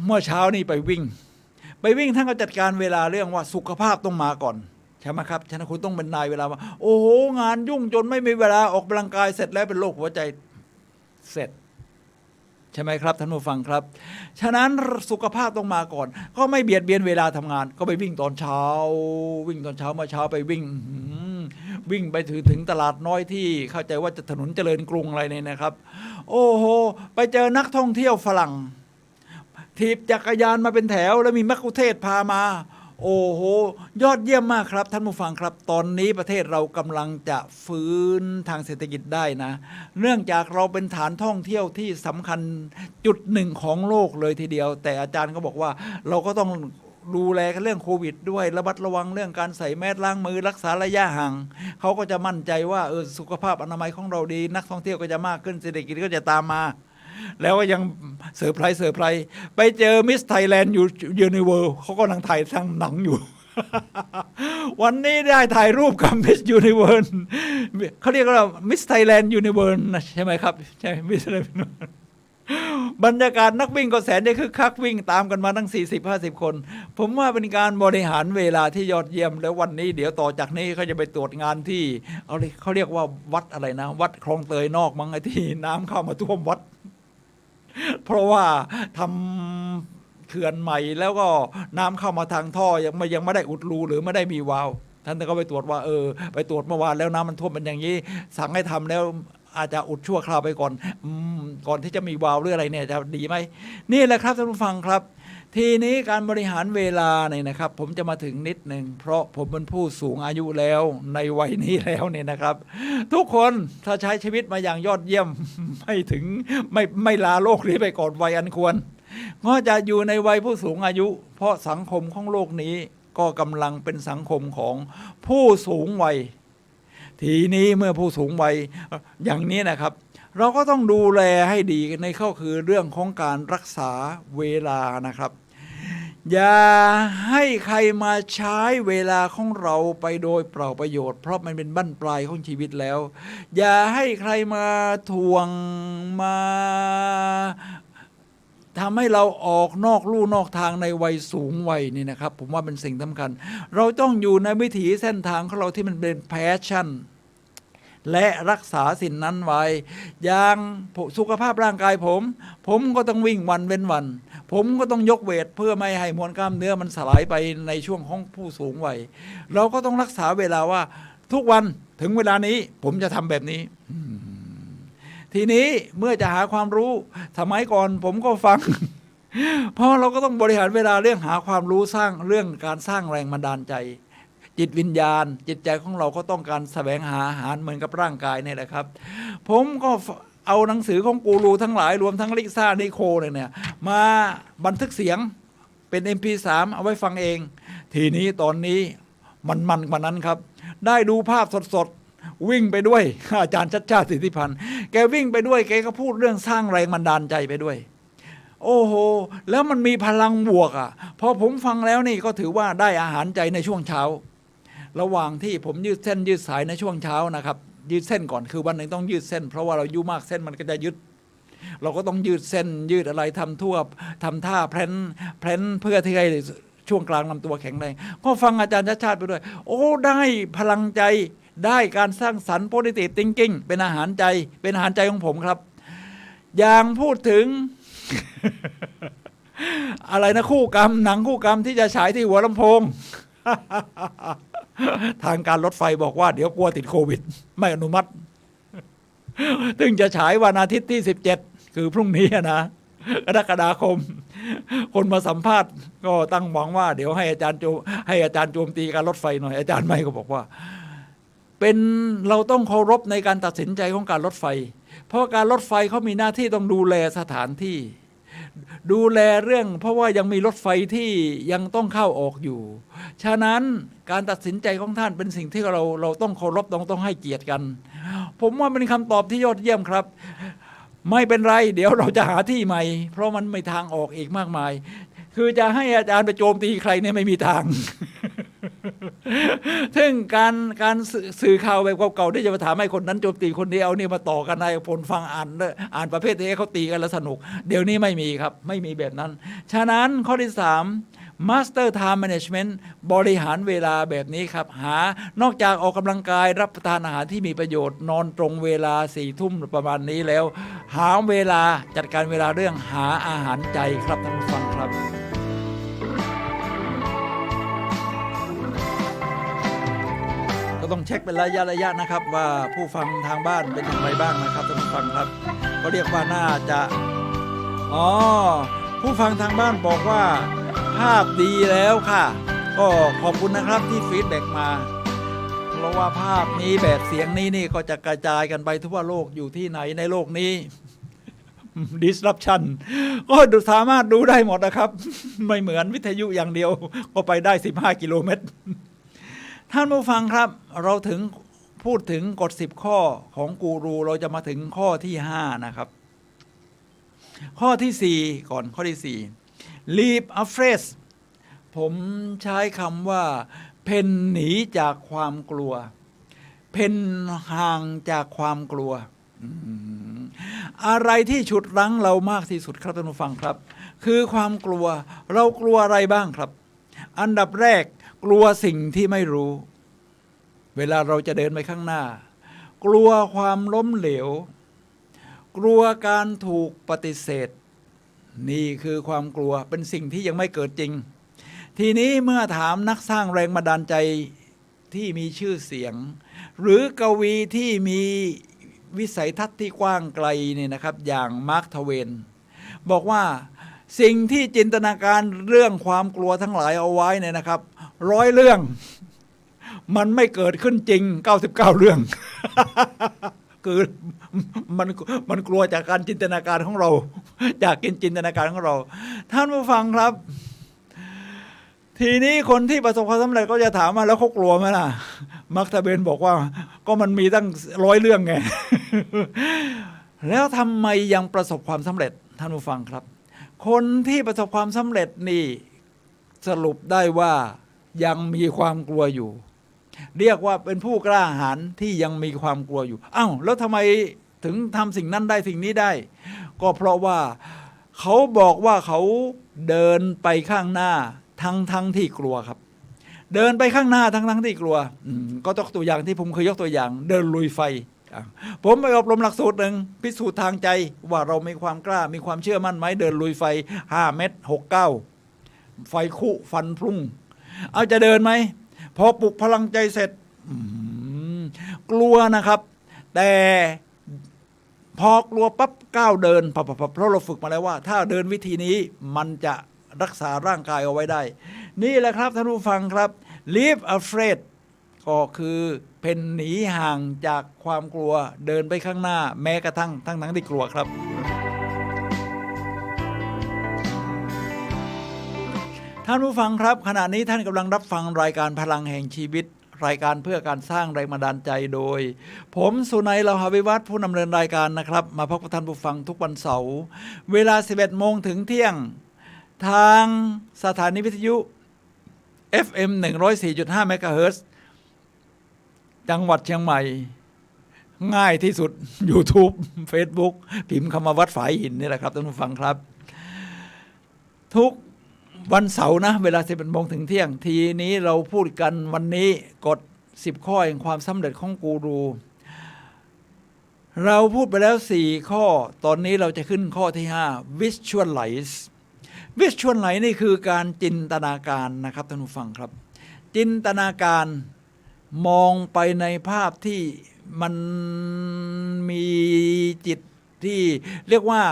เมื่อเช้านี่ไปวิ่งท่านก็จัดการเวลาเรื่องว่าสุขภาพต้องมาก่อน ใช่ไหมครับฉะนั้นคุณต้องเป็นนายเวลาว่าโอ้โหงานยุ่งจนไม่มีเวลาออกกำลังกายเสร็จแล้วเป็นโรคหัวใจเสร็จใช่ไหมครับท่านผู้ฟังครับฉะนั้นสุขภาพต้องมาก่อนก็ไม่เบียดเบียนเวลาทำงานก็ไปวิ่งตอนเช้าวิ่งตอนเช้าเมื่อเช้าไปวิ่งไปถึงตลาดน้อยที่เข้าใจว่าจะถนนเจริญกรุงอะไรเนี่ยนะครับโอ้โหไปเจอนักท่องเที่ยวฝรั่งถีบจักรยานมาเป็นแถวแล้วมีมัคคุเทศก์พามาโอ้โหยอดเยี่ยมมากครับท่านผู้ฟังครับตอนนี้ประเทศเรากำลังจะฟื้นทางเศรษฐกิจได้นะเนื่องจากเราเป็นฐานท่องเที่ยวที่สำคัญจุดหนึ่งของโลกเลยทีเดียวแต่อาจารย์ก็บอกว่าเราก็ต้องดูแลเรื่องโควิดด้วยระมัดระวังเรื่องการใส่แมสล้างมือรักษาระยะห่างเขาก็จะมั่นใจว่าสุขภาพอนามัยของเราดีนักท่องเที่ยวก็จะมากขึ้นเศรษฐกิจก็จะตามมาแล้วก็ยังเซอร์ไพรส์ไปเจอมิสไทยแลนด์ยูนิเวิร์เขากำลังถ่ายทางหนังอยู่ วันนี้ได้ถ่ายรูปกับมิสยูนิเวิร์เขาเรียกว่ามิสไทยแลนด์ยูนิเวิร์ใช่ไหมครับใช่มิสไทยแลนด์บรรยากาศนักวิ่งก็แสนจะคึกคักวิ่งตามกันมาตั้ง40-50 คนผมว่าเป็นการบริหารเวลาที่ยอดเยี่ยมแล้ววันนี้เดี๋ยวต่อจากนี้เขาจะไปตรวจงานที่เขาเรียกว่าวัดอะไรนะวัดคลองเตยนอกมั้งไอ้ที่น้ำเข้ามาท่วมวัดเพราะว่าทำเขื่อนใหม่แล้วก็น้ำเข้ามาทางท่อยังไม่ได้อุดรูหรือไม่ได้มีวาล์วท่านก็ไปตรวจว่าไปตรวจเมื่อวานแล้วน้ำมันท่วมเป็นอย่างนี้สั่งให้ทำแล้วอาจจะอุดชั่วคราวไปก่อนที่จะมีวาล์วหรืออะไรเนี่ยจะดีไหมนี่แหละครับท่านผู้ฟังครับทีนี้การบริหารเวลาเนี่ยนะครับผมจะมาถึงนิดหนึ่งเพราะผมเป็นผู้สูงอายุแล้วในวัยนี้แล้วเนี่ยนะครับทุกคนถ้าใช้ชีวิตมาอย่างยอดเยี่ยมไม่ลาโลกนี้ไปก่อนวัยอันควรก็จะอยู่ในวัยผู้สูงอายุเพราะสังคมของโลกนี้ก็กำลังเป็นสังคมของผู้สูงวัยทีนี้เมื่อผู้สูงวัยอย่างนี้นะครับเราก็ต้องดูแลให้ดีในข้อคือเรื่องของการรักษาเวลานะครับอย่าให้ใครมาใช้เวลาของเราไปโดยเปล่าประโยชน์เพราะมันเป็นบั้นปลายของชีวิตแล้วอย่าให้ใครมาทวงมาทำให้เราออกนอกลู่นอกทางในวัยสูงวัยนี่นะครับผมว่าเป็นสิ่งสำคัญเราต้องอยู่ในวิถีเส้นทางของเราที่มันเป็นแพชชั่นและรักษาสิ่งนั้นไว้อย่างสุขภาพร่างกายผมก็ต้องวิ่งวันเว้นวันผมก็ต้องยกเวทเพื่อไม่ให้มวลกล้ามเนื้อมันสลายไปในช่วงของผู้สูงวัยเราก็ต้องรักษาเวลาว่าทุกวันถึงเวลานี้ผมจะทำแบบนี้ทีนี้เมื่อจะหาความรู้สมัยก่อนผมก็ฟัง เพราะเราก็ต้องบริหารเวลาเรื่องหาความรู้สร้างเรื่องการสร้างแรงบันดาลใจจิตวิญญาณจิตใจของเราก็ต้องการแสวงหาอาหารเหมือนกับร่างกายนี่แหละครับผมก็เอาหนังสือของกูรูทั้งหลายรวมทั้งลิซ่านิโคเนี่ยมาบันทึกเสียงเป็น MP3 เอาไว้ฟังเองทีนี้ตอนนี้มันกว่านั้นครับได้ดูภาพสดๆวิ่งไปด้วยอาจารย์ชัชชาติสิทธิพันธ์แกวิ่งไปด้วยแกก็พูดเรื่องสร้างแรงบันดาลใจไปด้วยโอ้โหแล้วมันมีพลังบวกพอผมฟังแล้วนี่ก็ถือว่าได้อาหารใจในช่วงเช้าระหว่างที่ผมยืดเส้นยืดสายในช่วงเช้านะครับยืดเส้นก่อนคือวันหนึ่งต้องยืดเส้นเพราะว่าเรายุ่มากเส้นมันก็จะยึดเราก็ต้องยืดเส้นยืดอะไรทำท่าแพลนเพื่อที่ให้ช่วงกลางลำตัวแข็งแรงก็ฟังอาจารย์ชัชชาติไปด้วยโอ้ได้พลังใจได้การสร้างสรรค์ positive thinking เป็นอาหารใจของผมครับอย่างพูดถึง อะไรนะคู่กรรมหนังคู่กรรมที่จะฉายที่หัวลำโพง ทางการรถไฟบอกว่าเดี๋ยวกลัวติดโควิดไม่อนุมัติถึงจะฉายวันอาทิตย์ที่17คือพรุ่งนี้นะกรกฎาคมคนมาสัมภาษณ์ก็ตั้งหวังว่าเดี๋ยวให้อาจารย์โจมตีการรถไฟหน่อยอาจารย์ไม่ก็บอกว่าเราต้องเคารพในการตัดสินใจของการรถไฟเพราะการรถไฟเขามีหน้าที่ต้องดูแลสถานที่ดูแลเรื่องเพราะว่ายังมีรถไฟที่ยังต้องเข้าออกอยู่ฉะนั้นการตัดสินใจของท่านเป็นสิ่งที่เราต้องเคารพต้องให้เกียรติกันผมว่าเป็นคำตอบที่ยอดเยี่ยมครับไม่เป็นไรเดี๋ยวเราจะหาที่ใหม่เพราะมันไม่ทางออกอีกมากมายคือจะให้อาจารย์ไปโจมตีใครเนี่ยไม่มีทาง ซึ่งการสื่อข่าวแบบเก่าๆที่จะมาถามให้คนนั้นโจมตีคนนี้เอาเนี่ยมาต่อกันในผลฟังอ่านประเภทที่เขาตีกันแล้วสนุกเดี๋ยวนี้ไม่มีครับไม่มีแบบนั้นฉะนั้นข้อที่3 Master Time Management บริหารเวลาแบบนี้ครับนอกจากออกกำลังกายรับประทานอาหารที่มีประโยชน์นอนตรงเวลา4 ทุ่มประมาณนี้แล้วหาเวลาจัดการเวลาเรื่องหาอาหารใจครับท่านผู้ฟังครับก็ต้องเช็คเป็นระยะนะครับว่าผู้ฟังทางบ้านเป็นอย่างไรบ้างนะครับท่านผู้ฟังครับก็เรียกว่าน่าจะผู้ฟังทางบ้านบอกว่าภาพดีแล้วค่ะก็ขอบคุณนะครับที่ฟีดแบ็กมาเพราะว่าภาพนี้แบบเสียงนี้นี่ก็จะกระจายกันไปทั่วโลกอยู่ที่ไหนในโลกนี้ disruption ก็สามารถดูได้หมดนะครับไม่เหมือนวิทยุอย่างเดียวก็ไปได้15 กิโลเมตรท่านผู้ฟังครับเราถึงพูดถึงกฎ10 ข้อของกูรูเราจะมาถึงข้อที่5นะครับข้อที่4ก่อนข้อที่4 leap a phrase ผมใช้คำว่าเพ่นหนีจากความกลัวเพ่นห่างจากความกลัวอะไรที่ฉุดรั้งเรามากที่สุดครับท่านผู้ฟังครับคือความกลัวเรากลัวอะไรบ้างครับอันดับแรกกลัวสิ่งที่ไม่รู้เวลาเราจะเดินไปข้างหน้ากลัวความล้มเหลวกลัวการถูกปฏิเสธนี่คือความกลัวเป็นสิ่งที่ยังไม่เกิดจริงทีนี้เมื่อถามนักสร้างแรงบันดาลใจที่มีชื่อเสียงหรือกวีที่มีวิสัยทัศน์ที่กว้างไกลเนี่ยนะครับอย่างมาร์ค ทเวนบอกว่าสิ่งที่จินตนาการเรื่องความกลัวทั้งหลายเอาไว้เนี่ยนะครับ100 เรื่องมันไม่เกิดขึ้นจริง99 เรื่อง คือมันกลัวจากการจินตนาการของเราจากจินตนาการของเราท่านผู้ฟังครับทีนี้คนที่ประสบความสำเร็จก็จะถามว่าแล้วเขากลัวไหมล่ะมาร์ค ทเวนบอกว่าก็มันมีตั้ง100 เรื่องไง แล้วทำไมยังประสบความสำเร็จท่านผู้ฟังครับคนที่ประสบความสำเร็จนี่สรุปได้ว่ายังมีความกลัวอยู่เรียกว่าเป็นผู้กล้าหาญที่ยังมีความกลัวอยู่อ้าวแล้วทำไมถึงทำสิ่งนั้นได้สิ่งนี้ได้ก็เพราะว่าเขาบอกว่าเขาเดินไปข้างหน้าทั้งที่กลัวครับเดินไปข้างหน้าทั้งที่กลัวก็ยกตัวอย่างที่ผมเคยยกตัวอย่างเดินลุยไฟผมไปอบรมหลักสูตรหนึ่งพิสูจน์ทางใจว่าเรามีความกล้ามีความเชื่อมั่นไหมเดินลุยไฟ5 เมตร 6-9ไฟคุฟันพุ่งเอาจะเดินไหมพอปลุกพลังใจเสร็จกลัวนะครับแต่พอกลัวปั๊บก้าวเดินเพราะเราฝึกมาแล้วว่าถ้าเดินวิธีนี้มันจะรักษาร่างกายเอาไว้ได้นี่แหละครับท่านผู้ฟังครับ Leave afraid ก็คือเพ่นหนีห่างจากความกลัวเดินไปข้างหน้าแม้กระทั่งทั้งที่กลัวครับท่านผู้ฟังครับขณะนี้ท่านกำลังรับฟังรายการพลังแห่งชีวิตรายการเพื่อการสร้างแรงบันดาลใจโดยผมสุนัย เลาหะวิวัฒน์ผู้ดำเนินรายการนะครับมาพบกับท่านผู้ฟังทุกวันเสาร์เวลา 11 โมงถึงเที่ยงทางสถานีวิทยุ FM 104.5 เมกะเฮิรตซ์จังหวัดเชียงใหม่ง่ายที่สุด YouTube Facebook พิมพ์คำว่าวัดฝายหินนี่แหละครับท่านผู้ฟังครับทุกวันเสาร์นะเวลา 11 โมงถึงเที่ยงทีนี้เราพูดกันวันนี้กฎ10 ข้อแห่งความสำเร็จของกูรูเราพูดไปแล้ว4 ข้อตอนนี้เราจะขึ้นข้อที่5 Visualize นี่คือการจินตนาการนะครับท่านผู้ฟังครับจินตนาการมองไปในภาพที่มันมีจิตที่เรียกว่า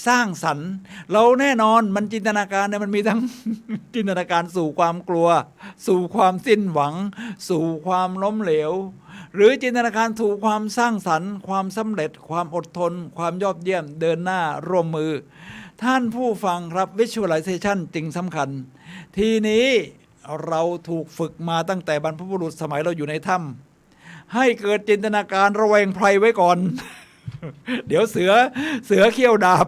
สร้างสรรค์เราแน่นอนมันจินตนาการเนี่ยมันมีทั้ง จินตนาการสู่ความกลัวสู่ความสิ้นหวังสู่ความล้มเหลวหรือจินตนาการสู่ความสร้างสรรค์ความสำเร็จความอดทนความยอดเยี่ยมเดินหน้าร่วมมือท่านผู้ฟังครับ Visualization จริงสำคัญทีนี้เราถูกฝึกมาตั้งแต่บรรพบุรุษสมัยเราอยู่ในถ้ำให้เกิดจินตนาการระแวงภัยไว้ก่อน เดี๋ยวเสือเขี้ยวดาบ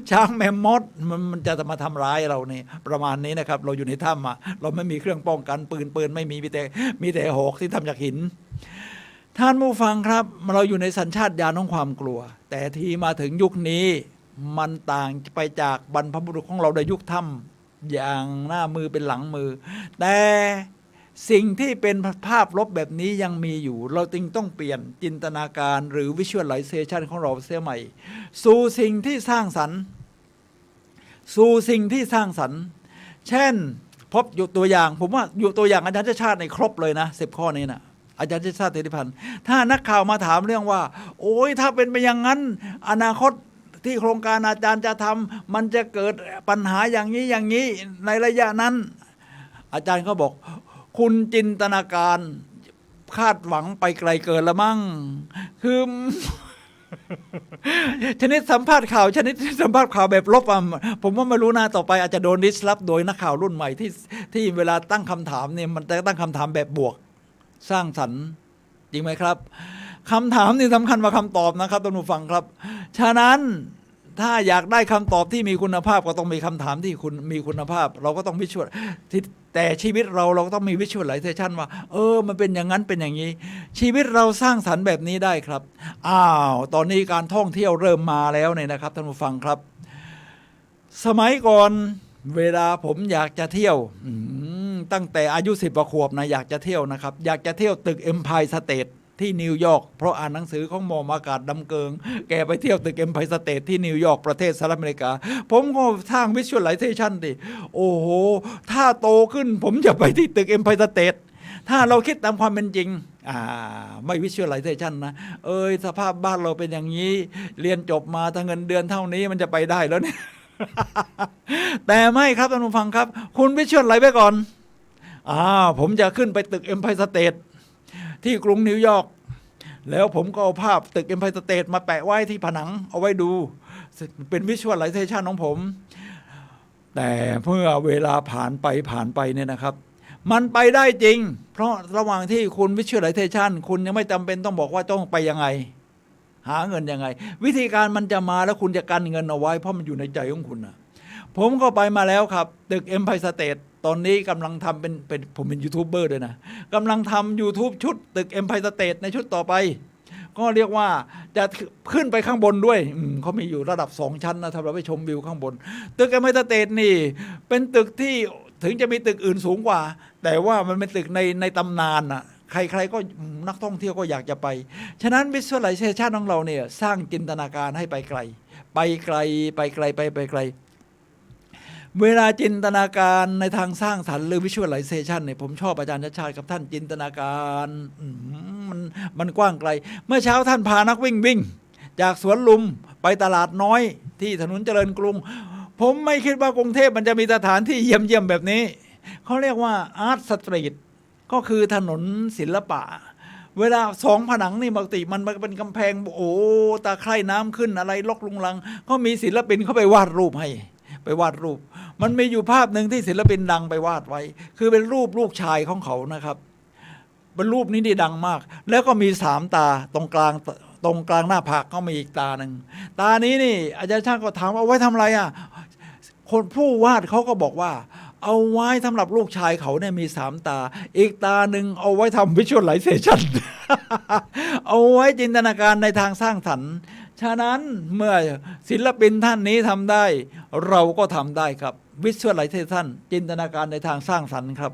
ช้างแมมมอธมันจะมาทำร้ายเราเนี่ยประมาณนี้นะครับเราอยู่ในถ้ำเราไม่มีเครื่องป้องกันปืนไม่มีแต่หอกที่ทำจากหินท่านผู้ฟังครับเราอยู่ในสัญชาตญาณของความกลัวแต่ที่มาถึงยุคนี้มันต่างไปจากบรรพบุรุษของเราในยุคถ้ อย่างหน้ามือเป็นหลังมือแต่สิ่งที่เป็นภาพลบแบบนี้ยังมีอยู่เราจึงต้องเปลี่ยนจินตนาการหรือ visualization ของเราเสียใหม่สู่สิ่งที่สร้างสรรค์สู่สิ่งที่สร้างสรรค์เช่นพบอยู่ตัวอย่างผมว่าอยู่ตัวอย่างอาจารย์ชาติในครบเลยนะ10 ข้อนี้นะอาจารย์ชาติเทติพันธ์ถ้านักข่าวมาถามเรื่องว่าโอ้ยถ้าเป็นไปอย่างนั้นอนาคตที่โครงการอาจารย์จะทำมันจะเกิดปัญหาอย่างนี้อย่างนี้ในระยะนั้นอาจารย์ก็บอกคุณจินตนาการคาดหวังไปไกลเกินละมั่งคือ ชนิดสัมภาษณ์ข่าวชนิดสัมภาษณ์ข่าวแบบลบอ่ะผมว่าไม่รู้นะต่อไปอาจจะโดนดิสรับโดยนักข่าวรุ่นใหม่ที่เวลาตั้งคำถามเนี่ยมันจะตั้งคำถามแบบบวกสร้างสรรค์จริงไหมครับคำถามนี่สำคัญกว่าคำตอบนะครับท่านผู้ฟังครับฉะนั้นถ้าอยากได้คำตอบที่มีคุณภาพก็ต้องมีคำถามที่คุณมีคุณภาพเราก็ต้องวิชวลแต่ชีวิตเราก็ต้องมีวิชวลไลเซชันว่ามันเป็นอย่างนั้นเป็นอย่างนี้ชีวิตเราสร้างสรรค์แบบนี้ได้ครับตอนนี้การท่องเที่ยวเริ่มมาแล้วเนี่ยนะครับท่านผู้ฟังครับสมัยก่อนเวลาผมอยากจะเที่ยวตั้งแต่อายุ10 กว่าขวบนะอยากจะเที่ยวนะครับอยากจะเที่ยวตึก Empire State ที่นิวยอร์กเพราะอ่านหนังสือของหม่อมอากาศดำเกิงแกไปเที่ยวตึก Empire State ที่นิวยอร์กประเทศสหรัฐอเมริกาผมก็สร้าง visualization ดิโอ้โหถ้าโตขึ้นผมจะไปที่ตึก Empire State ถ้าเราคิดตามความเป็นจริงไม่ visualization นะสภาพบ้านเราเป็นอย่างนี้เรียนจบมาถ้าเงินเดือนเท่านี้มันจะไปได้แล้วเนี่ย แต่ไม่ครับท่านผู้ฟังครับคุณวิชวลไหลไปก่อนผมจะขึ้นไปตึก Empire State ที่กรุงนิวยอร์กแล้วผมก็เอาภาพตึก Empire State มาแปะไว้ที่ผนังเอาไว้ดูเป็นวิชวลไลเซชันของผมแต่เมื่อเวลาผ่านไปเนี่ยนะครับมันไปได้จริงเพราะระหว่างที่คุณวิชวลไลเซชันคุณยังไม่จำเป็นต้องบอกว่าต้องไปยังไงหาเงินยังไงวิธีการมันจะมาแล้วคุณจะกันเงินเอาไว้เพราะมันอยู่ในใจของคุณนะผมก็ไปมาแล้วครับตึก Empire State ตอนนี้กำลังทำเป็นผมเป็นยูทูบเบอร์ด้วยนะกำลังทำ YouTube ชุดตึก Empire State ในชุดต่อไปก็เรียกว่าจะขึ้นไปข้างบนด้วยเขามีอยู่ระดับ2 ชั้นนะถ้าเราไปชมวิวข้างบนตึก Empire State นี่เป็นตึกที่ถึงจะมีตึกอื่นสูงกว่าแต่ว่ามันเป็นตึกในตำนานน่ะใครๆก็นักท่องเที่ยวก็อยากจะไปฉะนั้น visualization ของเราเนี่ยสร้างจินตนาการให้ไปไกลเวลาจินตนาการในทางสร้างสรรค์หรือ visualization เนี่ยผมชอบอาจารย์ชาติกับท่านจินตนาการมันกว้างไกลเมื่อเช้าท่านพานักวิ่งจากสวนลุมไปตลาดน้อยที่ถนนเจริญกรุงผมไม่คิดว่ากรุงเทพมันจะมีสถานที่เยี่ยมแบบนี้เขาเรียกว่าอาร์ตสตรีทก็คือถนนศิลปะเวลา2 ผนังนี่ปกติมันเป็นกำแพงตาไคร่น้ำขึ้นอะไรลกลุงลังก็มีศิลปินเขาไปวาดรูปให้ไปวาดรูปมันมีอยู่ภาพหนึ่งที่ศิลปินดังไปวาดไว้คือเป็นรูปลูกชายของเขานะครับเป็นรูปนี้ที่ดังมากแล้วก็มี3 ตาตรงกลางหน้าผากก็มีอีกตาหนึ่งตานี้นี่อาจารย์ช่างก็ถามเอาไว้ทำอะไรคนผู้วาดเขาก็บอกว่าเอาไว้สำหรับลูกชายเขาเนี่ยมี3 ตาอีกตาหนึ่งเอาไว้ทำ visualization เอาไว้จินตนาการในทางสร้างสรรค์ฉะนั้นเมื่อศิลปินท่านนี้ทำได้เราก็ทำได้ครับ visualization จินตนาการในทางสร้างสรรค์ครับ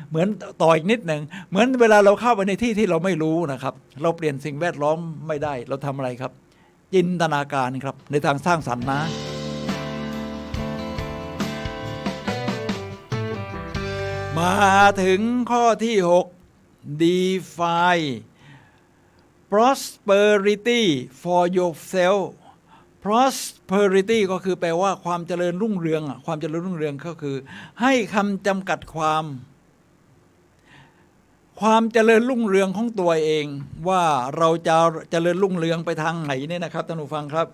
เหมือนต่ออีกนิดหนึ่งเหมือนเวลาเราเข้าไปในที่ที่เราไม่รู้นะครับเราเปลี่ยนสิ่งแวดล้อมไม่ได้เราทำอะไรครับจินตนาการครับในทางสร้างสรรค์นะมาถึงข้อที่6 define prosperity for yourself prosperity ก็คือแปลว่าความเจริญรุ่งเรืองความเจริญรุ่งเรืองก็คือให้คำจำกัดความเจริญรุ่งเรืองของตัวเองว่าเราจะเจริญรุ่งเรืองไปทางไหนเนี่ยนะครับท่านผู้ฟังครับ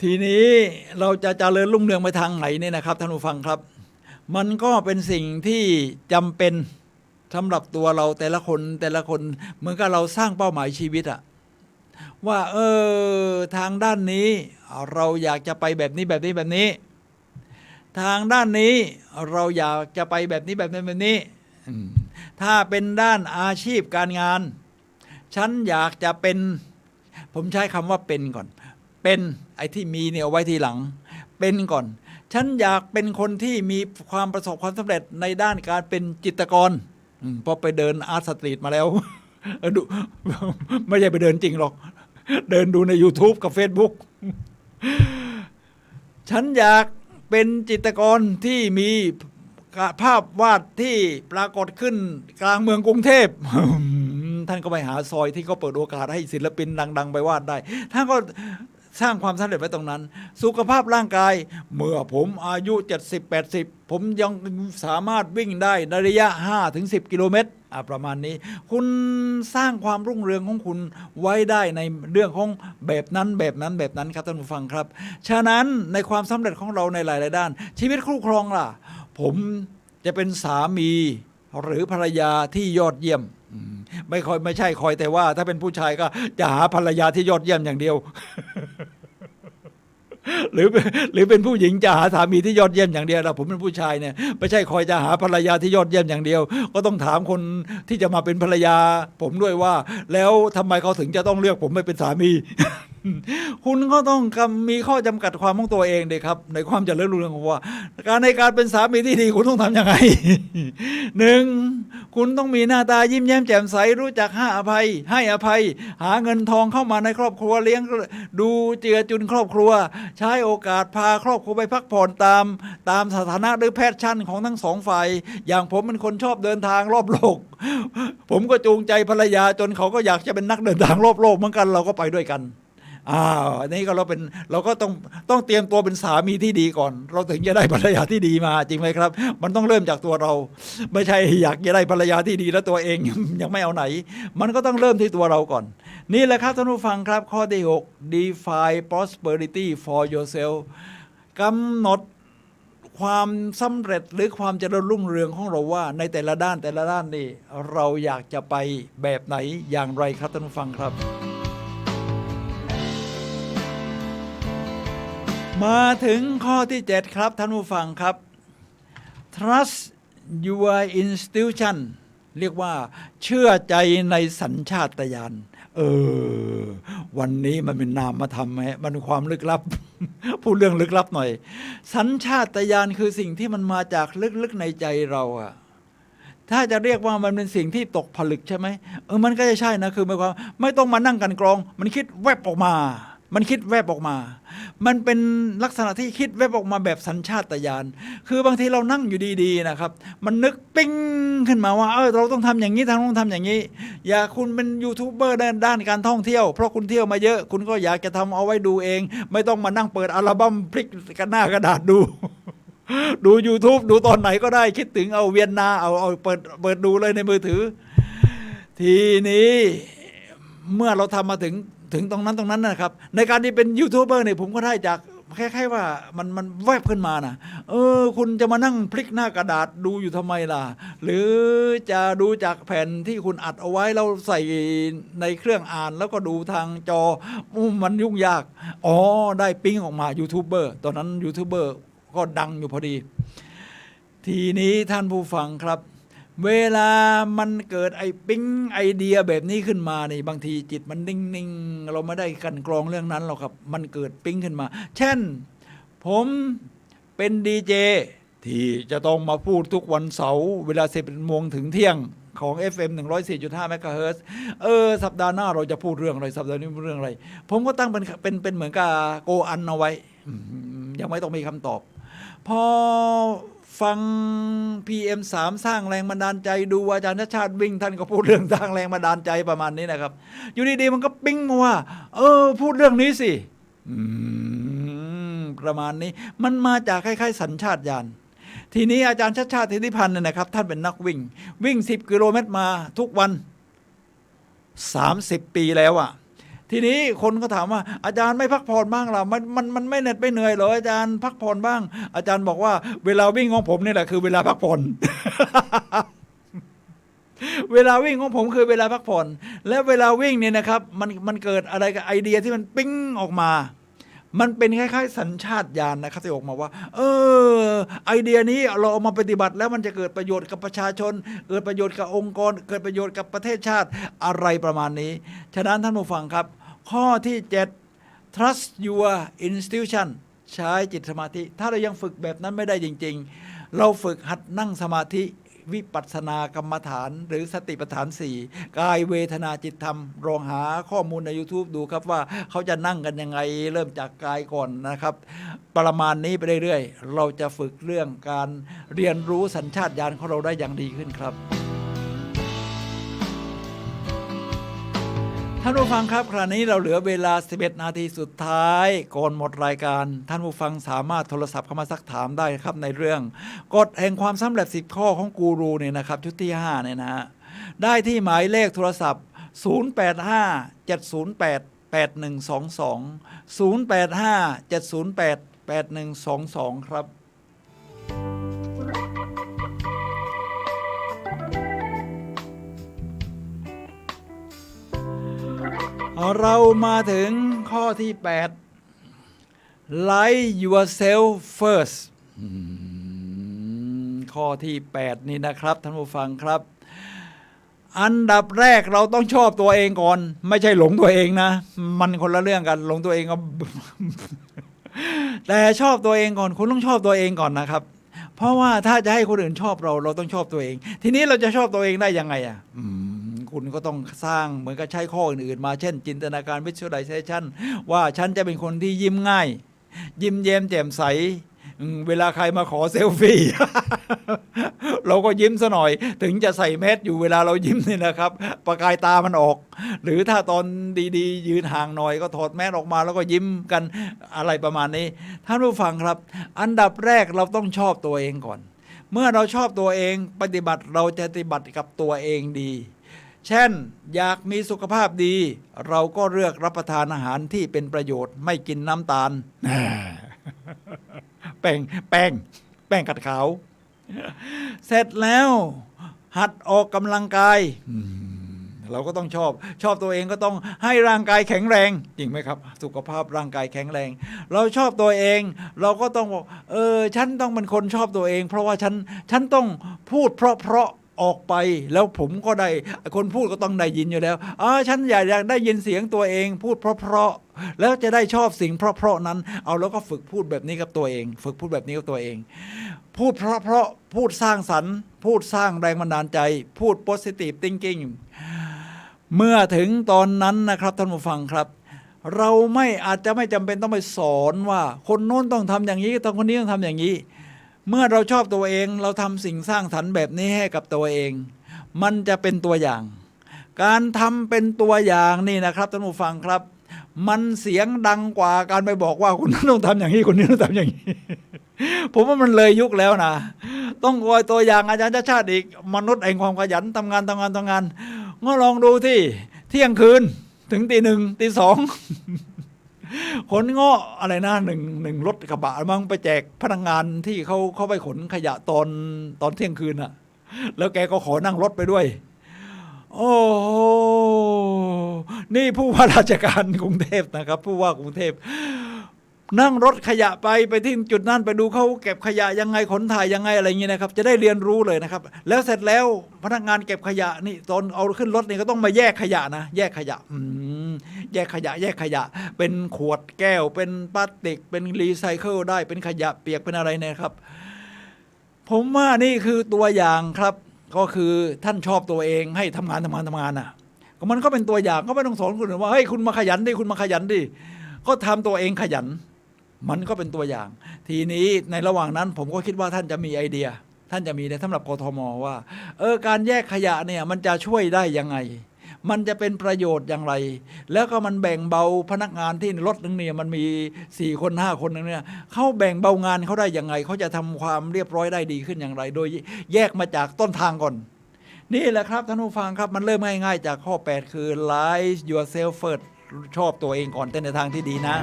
ทีนี้เราจะเจริญรุ่งเรืองไปทางไหนเนี่ยนะครับท่านผู้ฟังครับมันก็เป็นสิ่งที่จำเป็นสำหรับตัวเราแต่ละคนเหมือนกับเราสร้างเป้าหมายชีวิตว่าทางด้านนี้เราอยากจะไปแบบนี้ทางด้านนี้เราอยากจะไปแบบนี้ถ้าเป็นด้านอาชีพการงานฉันอยากจะเป็นผมใช้คำว่าเป็นก่อนเป็นไอ้ที่มีเนี่ยเอาไว้ทีหลังเป็นก่อน ฉันอยากเป็นคนที่มีความประสบความสำเร็จในด้านการเป็นจิตรกรเพราะไปเดินอาร์ตสตรีทมาแล้วดูไม่ใช่ไปเดินจริงหรอกเดินดูใน YouTube กับ Facebook ฉันอยากเป็นจิตรกรที่มีภาพวาดที่ปรากฏขึ้นกลางเมืองกรุงเทพ ท่านก็ไปหาซอยที่เขาเปิดโอกาสให้ศิลปินดังๆไปวาดได้ท่านก็สร้างความสำเร็จไว้ตรงนั้นสุขภาพร่างกายเมื่อผมอายุ70-80ผมยังสามารถวิ่งได้ในระยะ 5-10 กิโลเมตรประมาณนี้คุณสร้างความรุ่งเรืองของคุณไว้ได้ในเรื่องของแบบนั้นครับท่านผู้ฟังครับฉะนั้นในความสำเร็จของเราในหลายๆด้านชีวิตคู่ครองล่ะผมจะเป็นสามีหรือภรรยาที่ยอดเยี่ยมไม่ใช่คอยแต่ว่าถ้าเป็นผู้ชายก็จะหาภรรยาที่ยอดเยี่ยมอย่างเดียว หรือเป็นผู้หญิงจะหาสามีที่ยอดเยี่ยมอย่างเดียวผมเป็นผู้ชายเนี่ยไม่ใช่คอยจะหาภรรยาที่ยอดเยี่ยมอย่างเดียวก็ต้องถามคนที่จะมาเป็นภรรยาผมด้วยว่าแล้วทำไมเขาถึงจะต้องเลือกผมไม่เป็นสามี คุณก็ต้องมีข้อจำกัดความของตัวเองเลยครับในความเจริญรุ่งเรืองของว่าในการเป็นสามีที่ดีคุณต้องทำยังไง หนึ่งคุณต้องมีหน้าตายิ้มแย้มแจ่มใสรู้จักให้อภัยหาเงินทองเข้ามาในครอบครัวเลี้ยงดูเจือจุนครอบครัวใช้โอกาสพาครอบครัวไปพักผ่อนตามสถานะหรือแพชชั่นของทั้งสองฝ่ายอย่างผมเป็นคนชอบเดินทางรอบโลก ผมก็จูงใจภรรยาจนเขาก็อยากจะเป็นนักเดินทางรอบโลกเหมือนกันเราก็ไปด้วยกันอันนี้ก็เราก็ต้องเตรียมตัวเป็นสามีที่ดีก่อนเราถึงจะได้ภรรยาที่ดีมาจริงไหมครับมันต้องเริ่มจากตัวเราไม่ใช่อยากจะได้ภรรยาที่ดีแล้วตัวเองยังไม่เอาไหนมันก็ต้องเริ่มที่ตัวเราก่อนนี่แหละครับท่านผู้ฟังครับข้อที่ 6 define prosperity for yourself กำหนดความสำเร็จหรือความเจริญรุ่งเรืองของเราว่าในแต่ละด้านนี่เราอยากจะไปแบบไหนอย่างไรครับท่านผู้ฟังครับมาถึงข้อที่ 7 ครับท่านผู้ฟังครับ trust your institution เรียกว่าเชื่อใจในสัญชาตญาณวันนี้มันเป็นนามธรรมไหมมันความลึกลับ พูดเรื่องลึกลับหน่อยสัญชาตญาณคือสิ่งที่มันมาจากลึกๆในใจเราอะถ้าจะเรียกว่ามันเป็นสิ่งที่ตกผลึกใช่ไหมมันก็จะใช่นะคือหมายความไม่ต้องมานั่งกันกรองมันคิดแวบออกมามันคิดแวบออกมามันเป็นลักษณะที่คิดแวบออกมาแบบสัญชาตญาณคือบางทีเรานั่งอยู่ดีๆนะครับมันนึกปิ้งขึ้นมาว่าเราต้องทำอย่างนี้ต้องทำอย่างนี้อย่าคุณเป็นยูทูบเบอร์ด้านการท่องเที่ยวเพราะคุณเที่ยวมาเยอะคุณก็อยากจะทำเอาไว้ดูเองไม่ต้องมานั่งเปิดอัลบั้มพลิกกันหน้ากระดาษดู ดู YouTube ดูตอนไหนก็ได้คิดถึงเอาเวียนนาเอาเปิดดูเลยในมือถือทีนี้เมื่อเราทำมาถึงตรงนั้นนะครับในการที่เป็นยูทูบเบอร์เนี่ยผมก็ได้จากคล้ายๆว่ามันแวบขึ้นมานะคุณจะมานั่งพลิกหน้ากระดาษดูอยู่ทำไมล่ะหรือจะดูจากแผ่นที่คุณอัดเอาไว้แล้วใส่ในเครื่องอ่านแล้วก็ดูทางจอมันยุ่งยากได้ปิ้งออกมายูทูบเบอร์ตอนนั้นยูทูบเบอร์ก็ดังอยู่พอดีทีนี้ท่านผู้ฟังครับเวลามันเกิดปิ๊งไอเดียแบบนี้ขึ้นมานี่บางทีจิตมันนิ่งๆเราไม่ได้กันกรองเรื่องนั้นหรอกครับมันเกิดปิ๊งขึ้นมาเช่นผมเป็นดีเจที่จะต้องมาพูดทุกวันเสาร์เวลา 10 โมงถึงเที่ยงของ FM 104.5 เมกะเฮิรตซ์สัปดาห์หน้าเราจะพูดเรื่องอะไรสัปดาห์นี้เรื่องอะไรผมก็ตั้งเป็นเหมือนกับโกอันเอาไว้ยังไม่ต้องมีคำตอบพอฟัง PM3 สร้างแรงบันดาลใจดูอาจารย์ชาติวิ่งท่านก็พูดเรื่องสร้างแรงบันดาลใจประมาณนี้นะครับอยู่ดีๆมันก็ปิ๊งมาว่าพูดเรื่องนี้สิประมาณนี้มันมาจากคล้ายๆสัญชาตญาณทีนี้อาจารย์ชาติธิพันธ์เนี่ยนะครับท่านเป็นนักวิ่ง10 กิโลเมตรมาทุกวัน30 ปีแล้วอ่ะทีนี้คนก็ถามว่าอาจารย์ไม่พักผ่อนบ้างหรอมันไม่เหน็ดไม่เหนื่อยเหรออาจารย์พักผ่อนบ้างอาจารย์บอกว่าเวลาวิ่งของผมนี่แหละคือเวลาพักผ่อน เวลาวิ่งของผมคือเวลาพักผ่อนและเวลาวิ่งเนี่ยนะครับมันเกิดอะไรกับไอเดียที่มันปิ้งออกมามันเป็นคล้ายๆสัญชาตญาณนะครับที่ออกมาว่าไอเดียนี้เราเอามาปฏิบัติแล้วมันจะเกิดประโยชน์กับประชาชนเกิดประโยชน์กับองค์กรเกิดประโยชน์กับประเทศชาติอะไรประมาณนี้ฉะนั้นท่านผู้ฟังครับข้อที่ 7 trust your institution ใช้จิตสมาธิถ้าเรายังฝึกแบบนั้นไม่ได้จริงๆเราฝึกหัดนั่งสมาธิวิปัสสนากรรมฐานหรือสติปัฏฐาน4กายเวทนาจิตธรรมลองหาข้อมูลใน YouTube ดูครับว่าเขาจะนั่งกันยังไงเริ่มจากกายก่อนนะครับประมาณนี้ไปเรื่อยๆเราจะฝึกเรื่องการเรียนรู้สัญชาตญาณของเราได้อย่างดีขึ้นครับท่านผู้ฟังครับคราวนี้เราเหลือเวลา11นาทีสุดท้ายก่อนหมดรายการท่านผู้ฟังสามารถโทรศัพท์เข้ามาซักถามได้ครับในเรื่องกฎแห่งความสำเร็จ10ข้อของกูรูเนี่ยนะครับชุดที่5เนี่ยนะฮะได้ที่หมายเลขโทรศัพท์0857088122 ครับเรามาถึงข้อที่ 8 Like yourself first ข้อที่ 8 นี่นะครับท่านผู้ฟังครับอันดับแรกเราต้องชอบตัวเองก่อนไม่ใช่หลงตัวเองนะมันคนละเรื่องกันหลงตัวเองก็ แต่ชอบตัวเองก่อนคุณต้องชอบตัวเองก่อนนะครับเพราะว่าถ้าจะให้คนอื่นชอบเราต้องชอบตัวเองทีนี้เราจะชอบตัวเองได้ยังไงอ่ะคุณก็ต้องสร้างเหมือนกับใช้ข้ออื่นๆมาเช่นจินตนาการ visualization ว่าฉันจะเป็นคนที่ยิ้มง่ายยิ้มแย้มแจ่มใสเวลาใครมาขอเซลฟี่ เราก็ยิ้มซะหน่อยถึงจะใส่แมสอยู่เวลาเรายิ้มนี่นะครับประกายตามันออกหรือถ้าตอนดีๆยืนห่างหน่อยก็ถอดแมสออกมาแล้วก็ยิ้มกันอะไรประมาณนี้ท่านผู้ฟังครับอันดับแรกเราต้องชอบตัวเองก่อนเมื่อเราชอบตัวเองปฏิบัติเราจะปฏิบัติกับตัวเองดีเช่นอยากมีสุขภาพดีเราก็เลือกรับประทานอาหารที่เป็นประโยชน์ไม่กินน้ำตาลแป้งกัดขาวเสร็จแล้วหัดออกกำลังกายเราก็ต้องชอบตัวเองก็ต้องให้ร่างกายแข็งแรงจริงไหมครับสุขภาพร่างกายแข็งแรงเราชอบตัวเองเราก็ต้องบอกฉันต้องเป็นคนชอบตัวเองเพราะว่าฉันต้องพูดเพราะออกไปแล้วผมก็ได้คนพูดก็ต้องได้ยินอยู่แล้วฉันอยากได้ยินเสียงตัวเองพูดเพราะแล้วจะได้ชอบสิ่งเพราะนั้นเอาแล้วก็ฝึกพูดแบบนี้กับตัวเองฝึกพูดแบบนี้กับตัวเองพูดเพราะพูดสร้างสรรค์พูดสร้างแรงบันดาลใจพูด positive thinking เมื่อถึงตอนนั้นนะครับท่านผู้ฟังครับเราอาจจะไม่จำเป็นต้องไปสอนว่าคนโน้นต้องทำอย่างนี้คนนี้ต้องทำอย่างนี้เมื่อเราชอบตัวเองเราทำสิ่งสร้างสรรค์แบบนี้ให้กับตัวเองมันจะเป็นตัวอย่างการทำเป็นตัวอย่างนี่นะครับท่านผู้ฟังครับมันเสียงดังกว่าการไปบอกว่าคนนั้นต้องทำอย่างนี้คนนี้ต้องทำอย่างนี้ ผมว่ามันเลยยุคแล้วนะต้องคอยตัวอย่างอาจารย์ชาติอีกมนุษย์แห่งความขยันทำงานก็ลองดูที่เที่ยงคืนถึงตี 1ตี 2ขนเงาะอะไรนะหนึ่งรถกระบะมั่งไปแจกพนักงานที่เขาไปขนขยะตอนเที่ยงคืนอ่ะแล้วแกก็ขอนั่งรถไปด้วยโอ้นี่ผู้ว่าราชการกรุงเทพนะครับผู้ว่ากรุงเทพนั่งรถขยะไปที่จุดนั้นไปดูเขาเก็บขยะยังไงขนถ่ายยังไงอะไรอย่างเงี้ยนะครับจะได้เรียนรู้เลยนะครับแล้วเสร็จแล้วพนักงานเก็บขยะนี่ตอนเอาขึ้นรถนี่ก็ต้องมาแยกขยะนะแยกขยะแยกขยะเป็นขวดแก้วเป็นพลาสติกเป็นรีไซเคิลได้เป็นขยะเปียกเป็นอะไรเนี่ยครับผมว่านี่คือตัวอย่างครับก็คือท่านชอบตัวเองให้ทำงานน่ะก็มันก็เป็นตัวอย่างก็ไม่ต้องสอนคนอื่นว่าเฮ้ยคุณมาขยันดิคุณมาขยันดิก็ทำตัวเองขยันมันก็เป็นตัวอย่างทีนี้ในระหว่างนั้นผมก็คิดว่าท่านจะมีไอเดียท่านจะมีในสำหรับกทมว่าการแยกขยะเนี่ยมันจะช่วยได้ยังไงมันจะเป็นประโยชน์อย่างไรแล้วก็มันแบ่งเบาพนักงานที่รถนึงเนี่ยมันมี4คน5คนนึงเนี่ยเขาแบ่งเบางานเขาได้ยังไงเขาจะทำความเรียบร้อยได้ดีขึ้นอย่างไรโดยแยกมาจากต้นทางก่อนนี่แหละครับท่านผู้ฟังครับมันเริ่มง่ายๆจากข้อ8คือ Like yourself first ชอบตัวเองก่อนในทางที่ดีนะ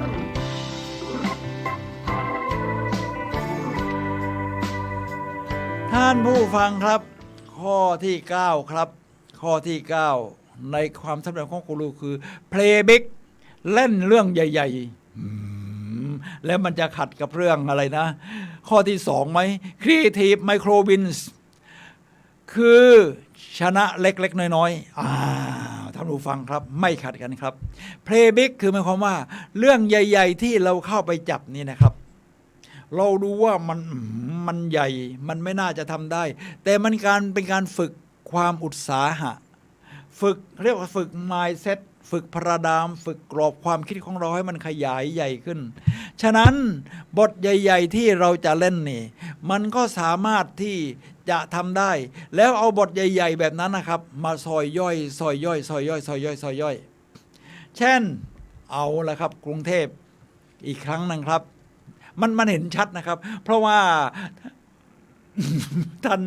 ท่านผู้ฟังครับข้อที่9ครับข้อที่9ในความสำเร็จของกูรูคือ play big เล่นเรื่องใหญ่ๆแล้วมันจะขัดกับเรื่องอะไรนะข้อที่2ไหม creative micro wins คือชนะเล็กๆน้อยๆท่านผู้ฟังครับไม่ขัดกันครับ play big คือหมายความว่าเรื่องใหญ่ๆที่เราเข้าไปจับนี่นะครับ เราดูว่ามันใหญ่มันไม่น่าจะทำได้ แต่มันเป็นการฝึกความอุตสาหะฝึกเรียกว่าฝึก mindset ฝึกพระดามฝึกกรอบความคิดของเราให้มันขยายใหญ่ขึ้นฉะนั้นบทใหญ่ๆที่เราจะเล่นนี่มันก็สามารถที่จะทำได้แล้วเอาบทใหญ่ๆแบบนั้นนะครับมาซอยย่อยซอยย่อยซอยย่อยซอยย่อยซอยย่อยเช่นเอาละครับกรุงเทพอีกครั้งนึงครับมันเห็นชัดนะครับเพราะว่า ท่าน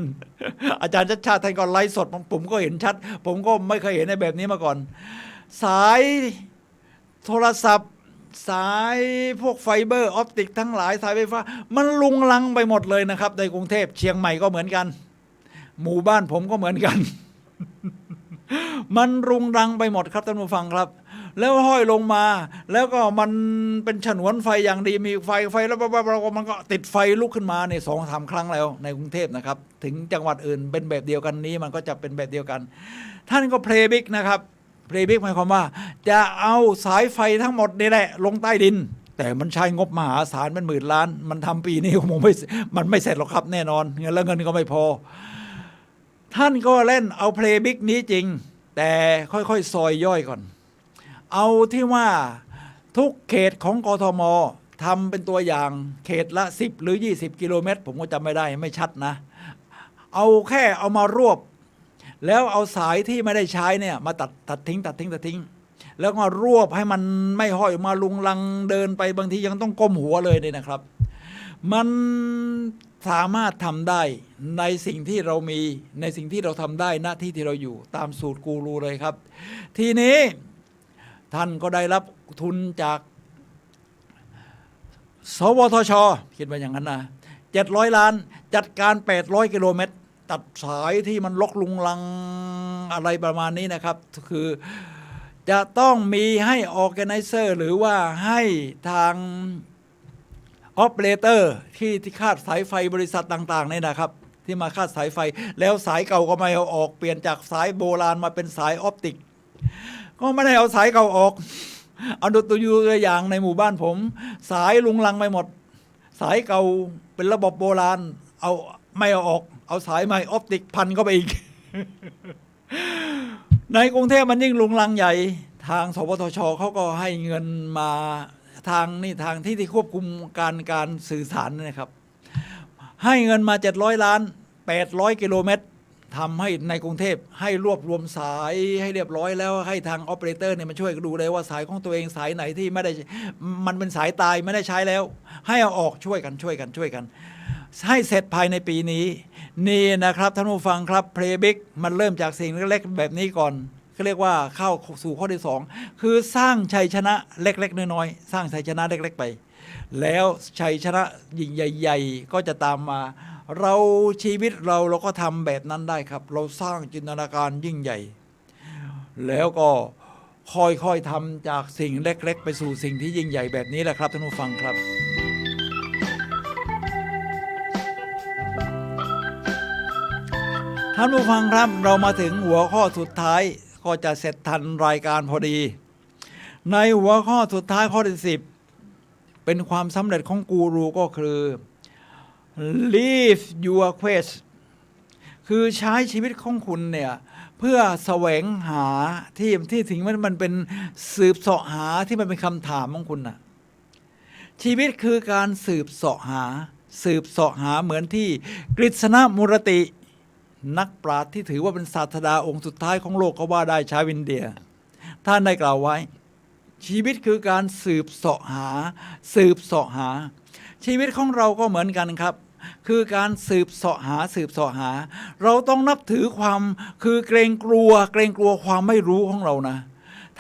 อาจารย์ชัดชาติท่านก็ไลฟ์สดผมก็เห็นชัดผมก็ไม่เคยเห็นในแบบนี้มาก่อนสายโทรศัพท์สายพวกไฟเบอร์ออปติกทั้งหลายสายไฟฟ้ามันลุงลังไปหมดเลยนะครับในกรุงเทพเชียงใหม่ก็เหมือนกันหมู่บ้านผมก็เหมือนกัน มันรุงรังไปหมดครับท่านผู้ฟังครับแล้วห้อยลงมาแล้วก็มันเป็นฉนวนไฟอย่างดีมีไฟแล้วมันก็ติดไฟลุกขึ้นมาใน2-3 ครั้งแล้วในกรุงเทพนะครับถึงจังหวัดอื่นเป็นแบบเดียวกันนี้มันก็จะเป็นแบบเดียวกันท่านก็เพลย์บิ๊กนะครับเพลย์บิ๊กหมายความว่าจะเอาสายไฟทั้งหมดนี่แหละลงใต้ดินแต่มันใช้งบมหาศาลเป็น10,000 ล้านมันทำปีนี้คงมันไม่เสร็จหรอกครับแน่นอนเงินแล้วเงินก็ไม่พอท่านก็เล่นเอาเพลย์บิ๊กนี้จริงแต่ค่อยๆซอยย่อยก่อนเอาที่ว่าทุกเขตของกทมทำเป็นตัวอย่างเขตละ10 หรือ 20 กิโลเมตรผมก็จำไม่ได้ไม่ชัดนะเอาแค่เอามารวบแล้วเอาสายที่ไม่ได้ใช้เนี่ยมาตัดทิ้งแล้วก็รวบให้มันไม่ห้อยมาลุงลังเดินไปบางทียังต้องก้มหัวเลยเนี่ยนะครับมันสามารถทำได้ในสิ่งที่เรามีในสิ่งที่เราทำได้ณที่ที่เราอยู่ตามสูตรกูรูเลยครับทีนี้ท่านก็ได้รับทุนจากสวทช.คิดว่าอย่างนั้นนะ700 ล้านจัดการ800 กิโลเมตรตัดสายที่มันลกลุงลังอะไรประมาณนี้นะครับคือจะต้องมีให้ออร์แกไนเซอร์หรือว่าให้ทางออปเปอเรเตอร์ที่คาดสายไฟบริษัทต่างๆนี่นะครับที่มาคาดสายไฟแล้วสายเก่าก็ไม่เอาออกเปลี่ยนจากสายโบราณมาเป็นสายออปติกก็ไม่ได้เอาสายเก่าออกเอาตัวอย่างในหมู่บ้านผมสายลุงลังไปหมดสายเก่าเป็นระบบโบราณเอาไม่เอาออกเอาสายใหม่ออปติกพันเข้าไปอีก ในกรุงเทพมันยิ่งลุงลังใหญ่ทางสวทช.เขาก็ให้เงินมาทางที่ควบคุมการสื่อสารนะครับให้เงินมา700 ล้าน800 กิโลเมตรทำให้ในกรุงเทพให้รวบรวมสายให้เรียบร้อยแล้วให้ทางออปเปอเรเตอร์เนี่ยมาช่วยดูเลยว่าสายของตัวเองสายไหนที่ไม่ได้มันเป็นสายตายไม่ได้ใช้แล้วให้เอาออกช่วยกันให้เสร็จภายในปีนี้นี่นะครับท่านผู้ฟังครับเพลย์บิ๊กมันเริ่มจากสิ่งเล็กๆแบบนี้ก่อนก็เรียกว่าเข้าสู่ข้อที่2คือสร้างชัยชนะเล็กๆน้อยๆสร้างชัยชนะเล็กๆไปแล้วชัยชนะยิ่งใหญ่ๆก็จะตามมาเราชีวิตเราก็ทำแบบนั้นได้ครับเราสร้างจินตนาการยิ่งใหญ่แล้วก็ค่อยๆทำจากสิ่งเล็กๆไปสู่สิ่งที่ยิ่งใหญ่แบบนี้แหละครับท่านผู้ฟังครับท่านผู้ฟังครับเรามาถึงหัวข้อสุดท้ายก็จะเสร็จทันรายการพอดีในหัวข้อสุดท้ายข้อที่10เป็นความสำเร็จของกูรูก็คือ live your quest คือใช้ชีวิตของคุณเนี่ยเพื่อแสวงหาที่ถึงมันเป็นสืบเสาะหาที่มันเป็นคำถามของคุณน่ะชีวิตคือการสืบเสาะหาเหมือนที่กฤษณมูรตินักปราชญ์ที่ถือว่าเป็นศาสดาองค์สุดท้ายของโลกก็ว่าได้ชาวอินเดียท่านได้กล่าวไว้ชีวิตคือการสืบเสาะหาชีวิตของเราก็เหมือนกันครับคือการสืบเสาะหาเราต้องนับถือความคือเกรงกลัวความไม่รู้ของเรานะ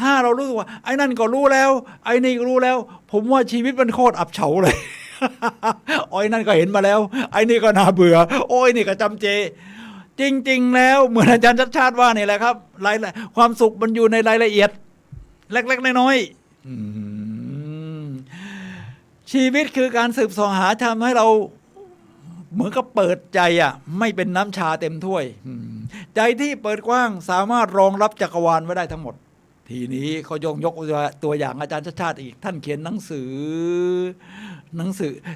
ถ้าเรารู้ว่าไอ้นั่นก็รู้แล้วไอ้นี่ก็รู้แล้วผมว่าชีวิตมันโคตรอับเฉาเลย โอ้ยนั่นก็เห็นมาแล้วไอ้นี่ก็น่าเบื่อโอ้ยนี่ก็จำเจจริงๆแล้วเหมือนอาจารย์ชัดชาติว่านี่แหละครับความสุขมันอยู่ในรายละเอียดเล็กๆน้อยๆชีวิตคือการสืบเสาะหาทำให้เราเหมือนกับเปิดใจไม่เป็นน้ำชาเต็มถ้วยใจที่เปิดกว้างสามารถรองรับจักรวาลไว้ได้ทั้งหมด ทีนี้เขายกตัวอย่างอาจารย์ชาติชาติอีกท่านเขียนหนังสือ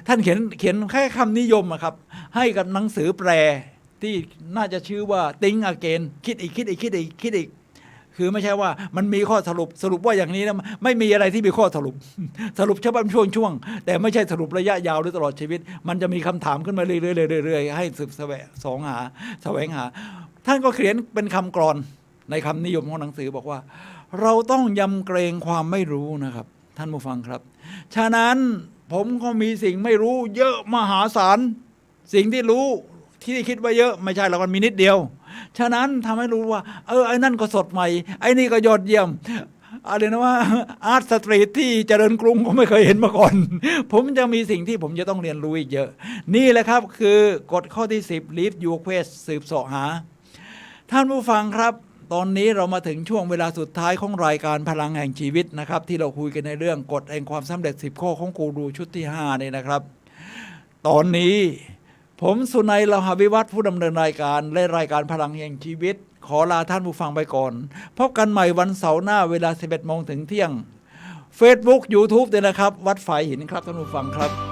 ท่านเขียนแค่คำนิยมอะครับให้กับหนังสือแปลที่น่าจะชื่อว่า Think Again คิดอีกคือไม่ใช่ว่ามันมีข้อสรุปว่าอย่างนี้นะไม่มีอะไรที่มีข้อสรุป สรุปเฉพาะช่วงแต่ไม่ใช่สรุประยะยาวหรือตลอดชีวิตมันจะมีคำถามขึ้นมาเรื่อยๆให้สืบแสวงหาท่านก็เขียนเป็นคำกลอนในคำนิยมของหนังสือบอกว่าเราต้องยำเกรงความไม่รู้นะครับท่านผู้ฟังครับฉะนั้นผมก็มีสิ่งไม่รู้เยอะมหาศาลสิ่งที่รู้ที่คิดว่าเยอะไม่ใช่หรอกมันมีนิดเดียวฉะนั้นทำให้รู้ว่าไอ้นั่นก็สดใหม่ไอ้นี่ก็ยอดเยี่ยมอะไรนะว่าอาร์ตสตรีทที่เจริญกรุงก็ไม่เคยเห็นมาก่อน ผมจะมีสิ่งที่ผมจะต้องเรียนรู้อีกเยอะนี่แหละครับคือกฎข้อที่10 Live Your Quest สืบเสาะหาท่านผู้ฟังครับตอนนี้เรามาถึงช่วงเวลาสุดท้ายของรายการพลังแห่งชีวิตนะครับที่เราคุยกันในเรื่องกฎแห่งความสำเร็จ10 ข้อของกูรูชุดที่5นี่นะครับตอนนี้ผมสุนัย ลหวิวัฒน์ผู้ดำเนินรายการและรายการพลังแห่งชีวิตขอลาท่านผู้ฟังไปก่อนพบกันใหม่วันเสาร์หน้าเวลา 11 โมงถึงเที่ยง Facebook YouTube ด้วยนะครับวัดฝายหินครับท่านผู้ฟังครับ